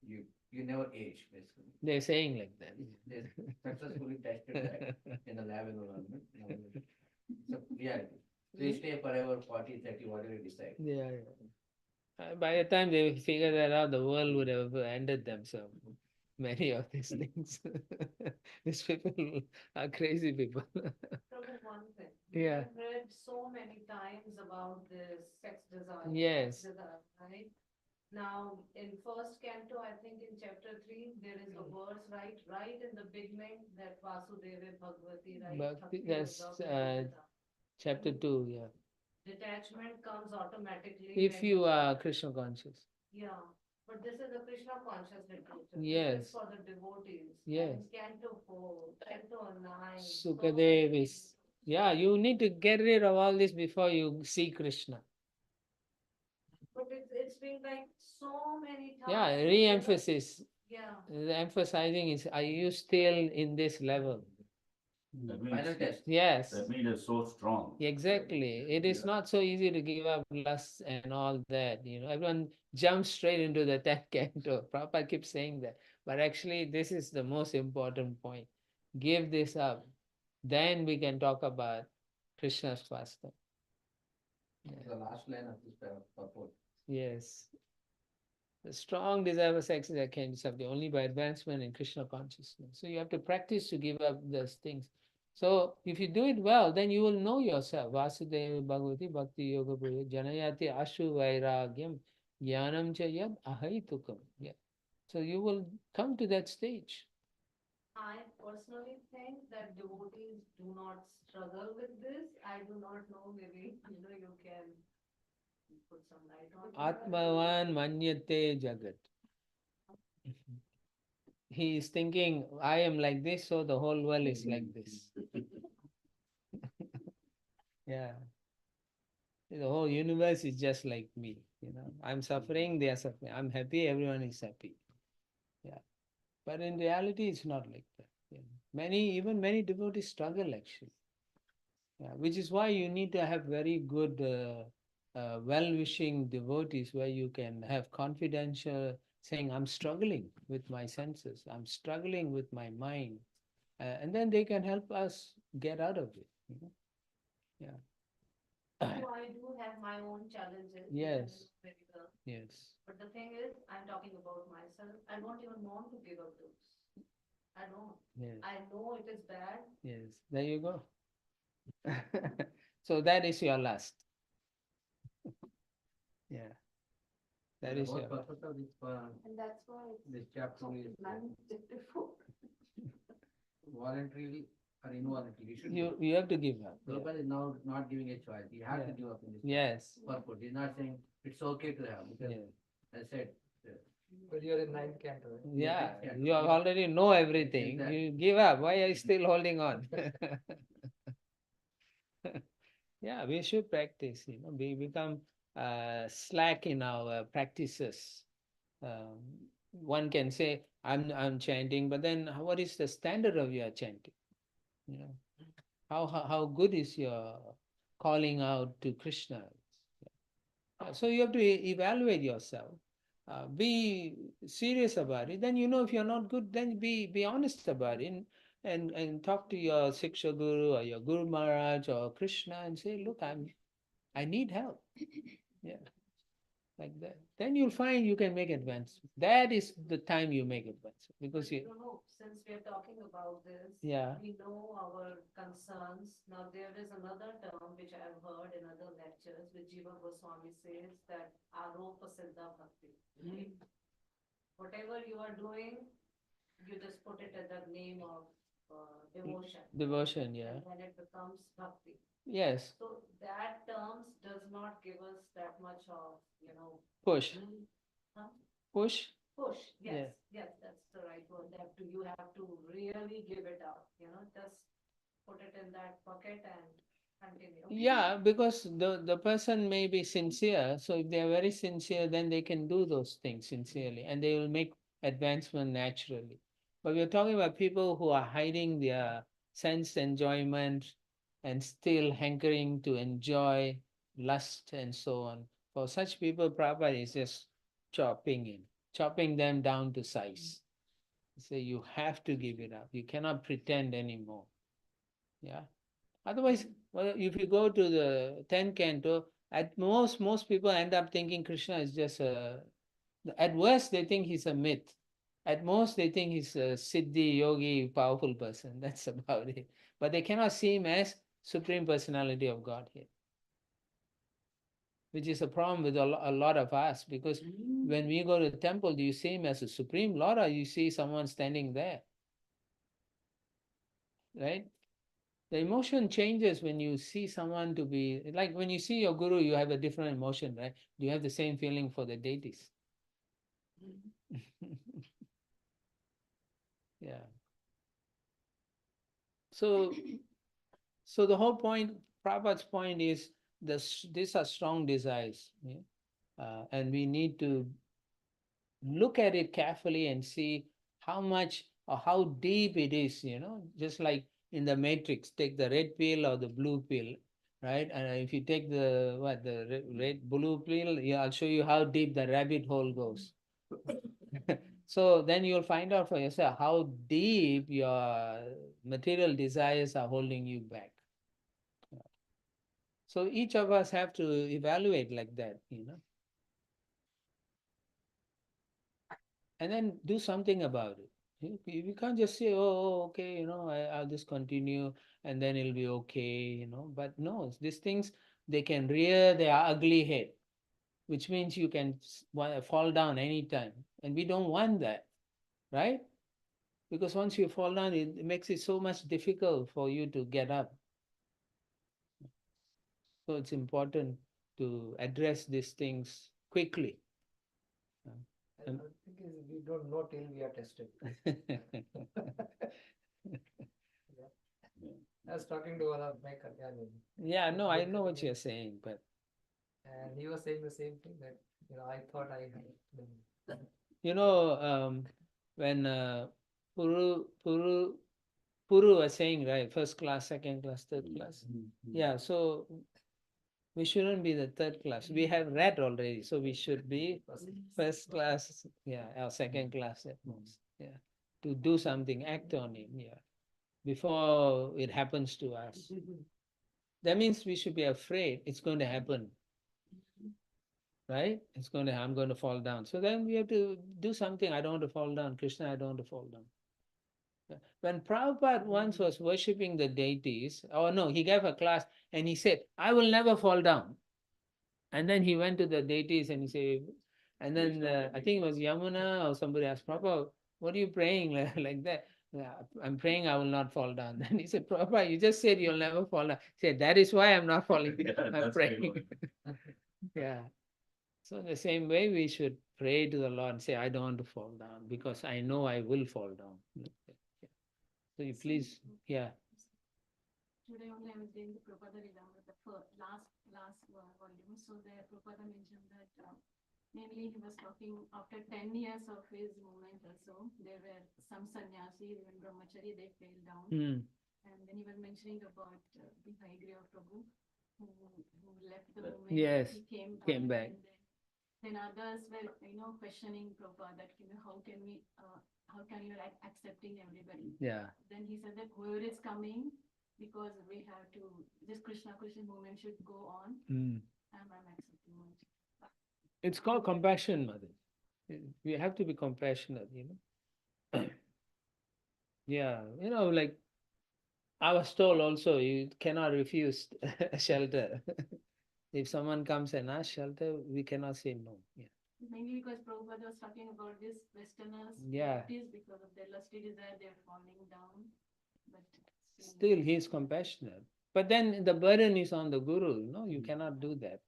You never age, basically. They're saying like that. They successfully tested that in a lab environment. It's a reality. So you stay forever, 40, 30, whatever you decide. Yeah. By the time they figure that out, the world would have ended themselves. Many of these things. These people are crazy people. Prabhu, one thing. Yeah. I've read so many times about this sex desire. Yes. Sex desire, right? Now, in first canto, I think in chapter 3, there is a verse right in the beginning that Vasudeva Bhagavati, right? Bhakti, Bhakti that's Yoga, chapter 2, yeah. detachment comes automatically. If when you are Krishna conscious. Yeah, but this is a Krishna conscious literature. Yes. This is for the devotees. Yes. And Canto 4, Canto 9. Sukadev is, yeah, you need to get rid of all this before you see Krishna. But it's been like so many times. Yeah, re-emphasis. Yeah. The emphasizing is, are you still in this level? That Final means, test. Yes. that means it's so strong. Exactly. It is not so easy to give up lust and all that. Everyone jumps straight into the 10th canto. Prabhupada keeps saying that. But actually, this is the most important point. Give this up. Then we can talk about Krishna's pastime. The last line of this purport. Yes. The strong desire for sex that can be subdued only by advancement in Krishna consciousness. So you have to practice to give up those things. So if you do it well, then you will know yourself. Vasudeva Bhagavati Bhakti Yoga Bhuya Janayati Ashu Vairagyam Jnanam Cha Yad Ahaitukam. Yeah. So you will come to that stage. I personally think that devotees do not struggle with this. I do not know, maybe, you can put some light on it. Atmavan Manyate Jagat. He is thinking, I am like this, so the whole world is like this. Yeah. The whole universe is just like me. You know, I'm suffering, they are suffering. I'm happy, everyone is happy. Yeah. But in reality, it's not like that. You know. Even many devotees struggle actually. Yeah, which is why you need to have very good, well-wishing devotees where you can have confidential saying, I'm struggling with my senses, I'm struggling with my mind. And then they can help us get out of it. You know? Yeah. So I do have my own challenges. which I Yes. know very well. Yes. But the thing is, I'm talking about myself. I don't even want to give up those. I don't. Yes. I know it is bad. Yes. There you go. So that is your last. Yeah. That The is whole your purpose of And that's why this chapter is it's before. voluntarily or involuntarily. You should you do. you have to give up. Yeah. Prabhupada is now not giving a choice. You have to Yeah. give up in this Yes. purpose. He's not saying it's okay to have, because Yeah. I said, But you're in ninth canto, right? Yeah. Yeah. You already know everything. Exactly. You give up. Why are you still holding on? Yeah, we should practice. You know, we become slack in our practices. Um, one can say, I'm chanting, but then what is the standard of your chanting? You know, how good is your calling out to Krishna? So you have to evaluate yourself. Be serious about it. Then you know if you're not good, then be honest about it, and talk to your Siksha Guru or your Guru Maharaj or Krishna and say, look, I need help. Yeah, like that. Then you'll find you can make advance. That is the time you make advance because I you. don't know, since we are talking about this. Yeah. We know our concerns. Now, there is another term which I have heard in other lectures, which Jiva Goswami says that Aropa Siddha Bhakti. Right? Whatever you are doing, you just put it as the name of devotion. Devotion, yeah. And then it becomes bhakti. Yes. So that terms does not give us that much of, Push. Huh? Push. Push, Yeah. yes, that's the right word. You have to really give it up, just put it in that bucket and continue. Yeah, because the person may be sincere. So if they are very sincere, then they can do those things sincerely and they will make advancement naturally. But we're talking about people who are hiding their sense enjoyment and still hankering to enjoy lust and so on. For such people, Prabhupada is just chopping them down to size. So you have to give it up. You cannot pretend anymore. Yeah. Otherwise, well, if you go to the 10th canto, at most people end up thinking Krishna is just at worst, they think he's a myth. At most, they think he's a Siddhi, yogi, powerful person. That's about it. But they cannot see him as Supreme Personality of Godhead, which is a problem with a lot of us, because when we go to the temple, do you see him as a Supreme Lord or you see someone standing there? Right? The emotion changes when you see someone to be, like when you see your guru, you have a different emotion, right? Do you have the same feeling for the deities? Yeah. So the whole point, Prabhupada's point is these are strong desires, yeah? And we need to look at it carefully and see how much or how deep it is, just like in the matrix, take the red pill or the blue pill, right? And if you take the red blue pill, yeah, I'll show you how deep the rabbit hole goes. So then you'll find out for yourself how deep your material desires are holding you back. So each of us have to evaluate like that. And then do something about it. You can't just say, oh, okay, I'll just continue and then it'll be okay. But no, these things, they can rear their ugly head, which means you can fall down anytime. And we don't want that, right? Because once you fall down, it makes it so much difficult for you to get up. So it's important to address these things quickly. I think we don't know till we are tested. I was talking to one of my Kalyani. Yeah, no, I know what you're saying, but And he was saying the same thing, that I thought I had. You know, when Puru was saying, right, first class, second class, third class. Yeah, so we shouldn't be the third class. We have read already, so we should be first class, yeah, or second class at most. Yeah, to do something, act on it, yeah, before it happens to us. That means we should be afraid it's going to happen, right? I'm going to fall down. So then we have to do something. I don't want to fall down. Krishna, I don't want to fall down. Yeah. When Prabhupada once was worshipping the deities, oh no, he gave a class and he said, I will never fall down. And then he went to the deities and he said, and then I think it was Yamuna or somebody asked, Prabhupada, what are you praying like that? "Yeah, I'm praying I will not fall down." Then he said, Prabhupada, you just said you'll never fall down. He said, that is why I'm not falling down. Yeah, I'm that's praying. right. Yeah. So the same way we should pray to the Lord and say, I don't want to fall down because I know I will fall down. Yeah. So you please, yeah. Today only I was doing the Prabhupada Ridhamra, the last volume. So there Prabhupada mentioned that mainly he was talking after 10 years of his movement also, there were some sannyasis, even brahmachari, they fell down. And then he was mentioning about the Hg Rkp who left the movement. Yes, He came back. And then others were, questioning Prabhupada that, how can we, how can you like accepting everybody? Yeah. Then he said that whoever is coming, because we have to, this Krishna movement should go on, and I'm accepting it. It's called compassion, mother. We have to be compassionate, Yeah, like I was told also, you cannot refuse shelter. If someone comes and asks shelter, we cannot say no. Yeah. Mainly because Prabhupada was talking about this Westerners, Yeah. because of their lusty desire, they're falling down. But Still, he is compassionate. But then the burden is on the guru, you cannot do that.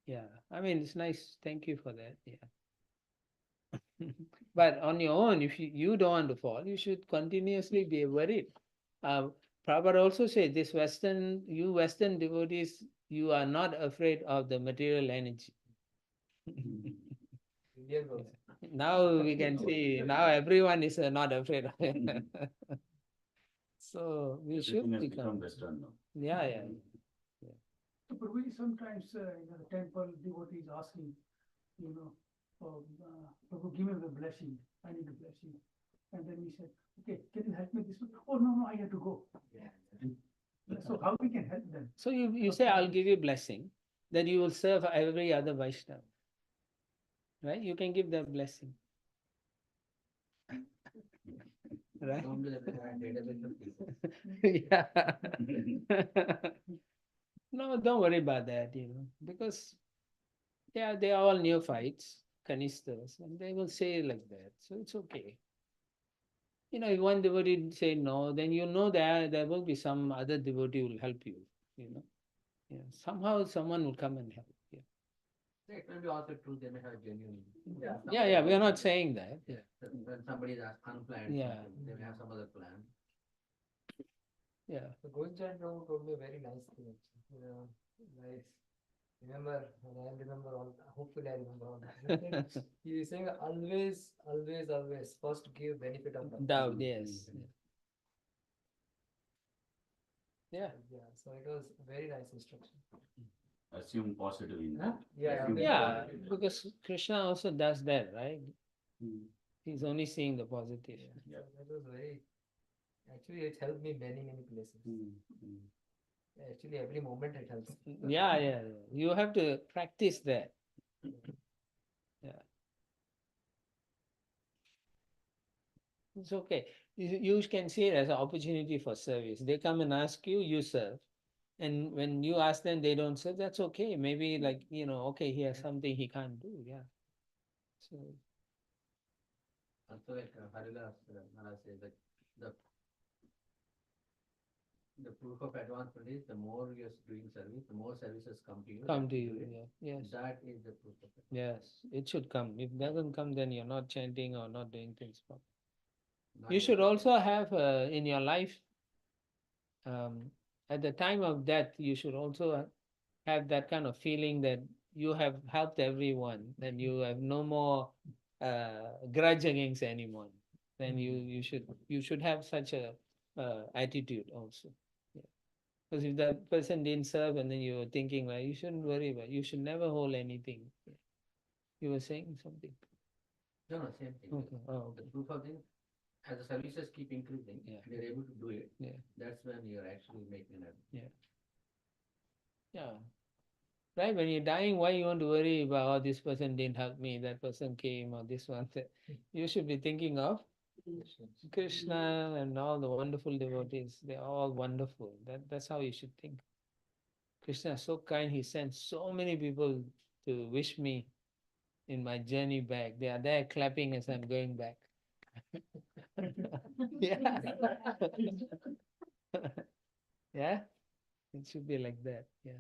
Yeah. I mean, it's nice. Thank you for that. Yeah. But on your own, if you don't want to fall, you should continuously be worried. Prabhupada also said, this Western devotees, you are not afraid of the material energy. Indian also. Now we can see, now everyone is not afraid of it. So we should Everything has become, become Western now. yeah. But we sometimes, in the temple, devotees asking, Prabhu, give me the blessing, I need a blessing. And then we said, okay, can you help me this one? Oh, no, I have to go. So how we can help them? So you say, I'll give you blessing, then you will serve every other Vaishnava. Right? You can give that blessing. Right? Don't do that, we have database of people. Yeah. No, don't worry about that, because they are all neophytes, kanistas, and they will say like that. So it's okay. If one devotee say no, then there will be some other devotee who will help you, Yeah. Somehow someone will come and help. Yeah. It will be also true, they may have genuine. Yeah, we are not saying that. Yeah. When somebody is unplanned, Yeah. they may have some other plan. Yeah. The Gojjan Prabhu told me a very nice thing. Nice. Hopefully I remember all that. He is saying always, first give benefit of doubt. Doubt, yes. Yeah. Yeah, so it was a very nice instruction. Assume positive in Huh? Yeah, Assume Yeah, positive. because Krishna also does that, right? Mm. He's only seeing the positive. So that was actually it helped me many places. Actually every moment it helps. Yeah. You have to practice that. Yeah. It's okay. You can see it as an opportunity for service. They come and ask you, you serve. And when you ask them, they don't serve, that's okay. Maybe okay, he has something he can't do. Yeah. So Also like Haridas Maharaj says that the proof of advancement is the more you're doing service, the more services come to you. come that to you you. do it. Yeah. Yes. That is the proof of it. Yes. It should come. If it doesn't come, then you're not chanting or not doing things properly. Not You should just- also have in your life, at the time of death, you should also have that kind of feeling that you have helped everyone, then you have no more grudge against anyone. Then you should have such a attitude also. Because if that person didn't serve and then you were thinking, well, you shouldn't worry about it. You should never hold anything. You were saying something. No, no, same thing. Okay. Oh, The okay. proof of thing, as the services keep increasing, Yeah. and you're able to do it, Yeah. that's when you're actually making it. Yeah. Right? When you're dying, why you want to worry about, oh, this person didn't help me, that person came, or this one. You should be thinking of Krishna and all the wonderful devotees. They're all wonderful. That's how you should think. Krishna is so kind. He sent so many people to wish me in my journey back. They are there clapping as I'm going back. Yeah. Yeah. It should be like that. Yeah.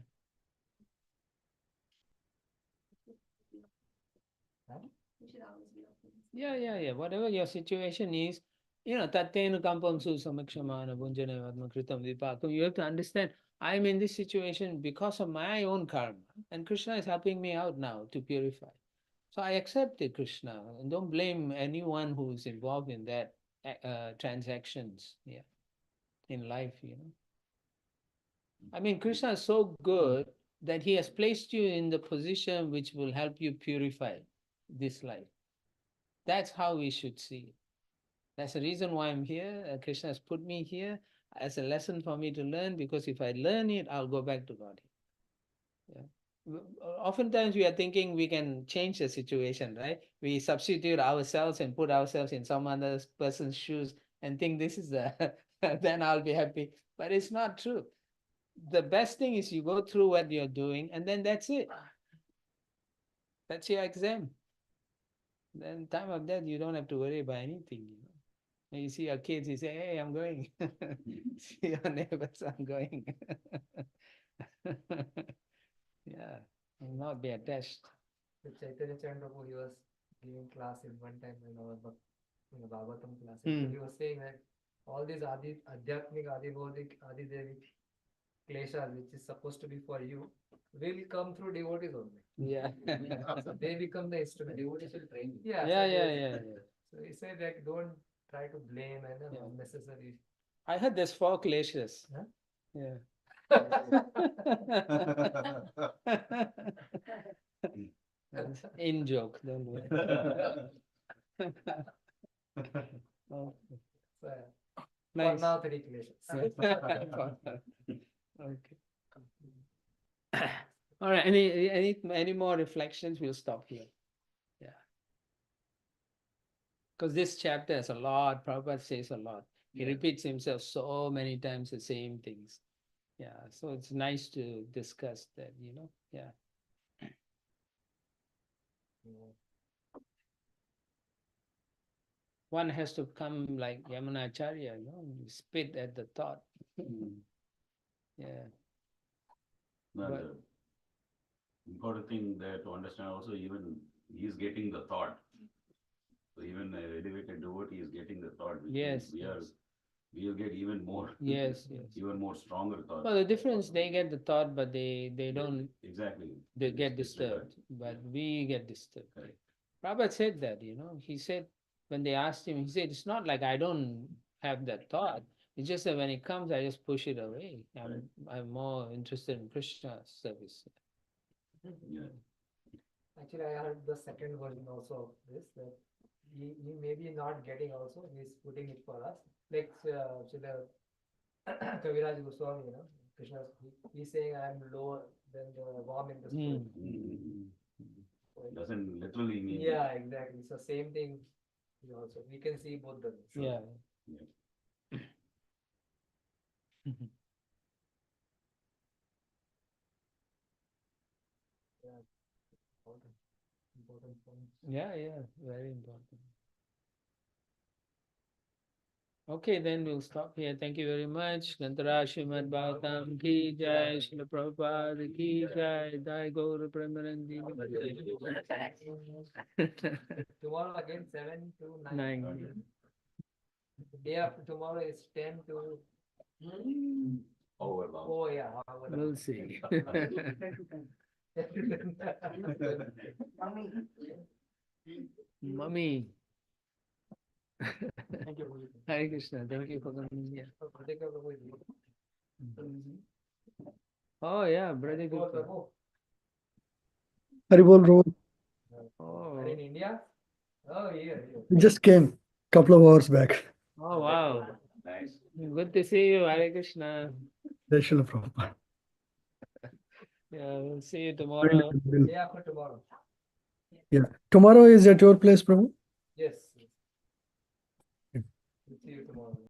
We should always be optimistic. Yeah. Whatever your situation is, tattenu kampam susamakshama bhunjane vadma kritam vipakam. You have to understand, I'm in this situation because of my own karma. And Krishna is helping me out now to purify. So I accepted Krishna. And don't blame anyone who is involved in that transactions, in life, I mean, Krishna is so good that he has placed you in the position which will help you purify this life. That's how we should see it. That's the reason why I'm here. Krishna has put me here as a lesson for me to learn, because if I learn it, I'll go back to God. Oftentimes we are thinking we can change the situation, right? We substitute ourselves and put ourselves in some other person's shoes and think this is the, then I'll be happy. But it's not true. The best thing is you go through what you're doing and then that's it. That's your exam. Then time of death, you don't have to worry about anything. When you see your kids, you say, hey, I'm going. See your neighbors, I'm going. Yeah, will not be attached. The Chaitanya Chandra, he was giving class in one time in our in the Bhagavatam class. Hmm. He was saying that all these Adhyatmik, Adibodhik, Adidevik kleshas, which is supposed to be for you, will come through devotees only. Yeah. So they become the The instrument. devotees will train you. Yeah. Yeah. So he said that don't try to blame and Yeah. unnecessary. I heard there's 4 kleshas. Huh? Yeah. In joke, don't worry. Okay. So, Nice. for now, 3 kleshas. Okay. All right. Any more reflections? We'll stop here. Yeah. Because this chapter has a lot. Prabhupada says a lot. He repeats himself so many times the same things. Yeah. So it's nice to discuss that. Yeah. One has to come like Yamunacharya, spit at the thought. Yeah. No, But- the important thing there to understand also, even he's getting the thought. So even an elevated devotee is getting the thought. Which Yes, means we will get even more. Yes. Even more stronger thought. Well, the difference, they get the thought, but they don't, Exactly. they get It's disregard. disturbed, but we get disturbed. Correct. Prabhupada said that, he said, when they asked him, he said, it's not like I don't have that thought. It's just that when it comes, I just push it away. I'm more interested in Krishna's service. Yeah. Actually, I heard the second version also of this, that he may be not getting also, he's putting it for us. Like Srila Kaviraj Goswami, Krishna, he's saying I am lower than the worm in the spoon. Doesn't literally mean. Yeah, exactly. So same thing here also. We can see both the ways. Yeah. Important point. Yeah, very important. Okay, then we'll stop here. Thank you very much. Gantara Srimad Bhagavatam ki jai, Srila Prabhupada ki jai, Jai Gaura Premanandi. Tomorrow again 7 to 9. 9. The day after tomorrow is 10 to. Overlong. Oh yeah. We'll see. Mummy. Thank you, Prabhuji. Hare Krishna. Thank you for coming here. So, Pratika Prabhu is here. Oh yeah, brother. Prabhu, Prabhu. Haribol Road. Oh, Are in India? Oh, here. Just came couple of hours back. oh wow. Nice. Good to see you. Hare Krishna. Jai Srila Prabhupada. Yeah, we'll see you tomorrow. Day after tomorrow. Yeah. Tomorrow is at your place, Prabhu? Yes.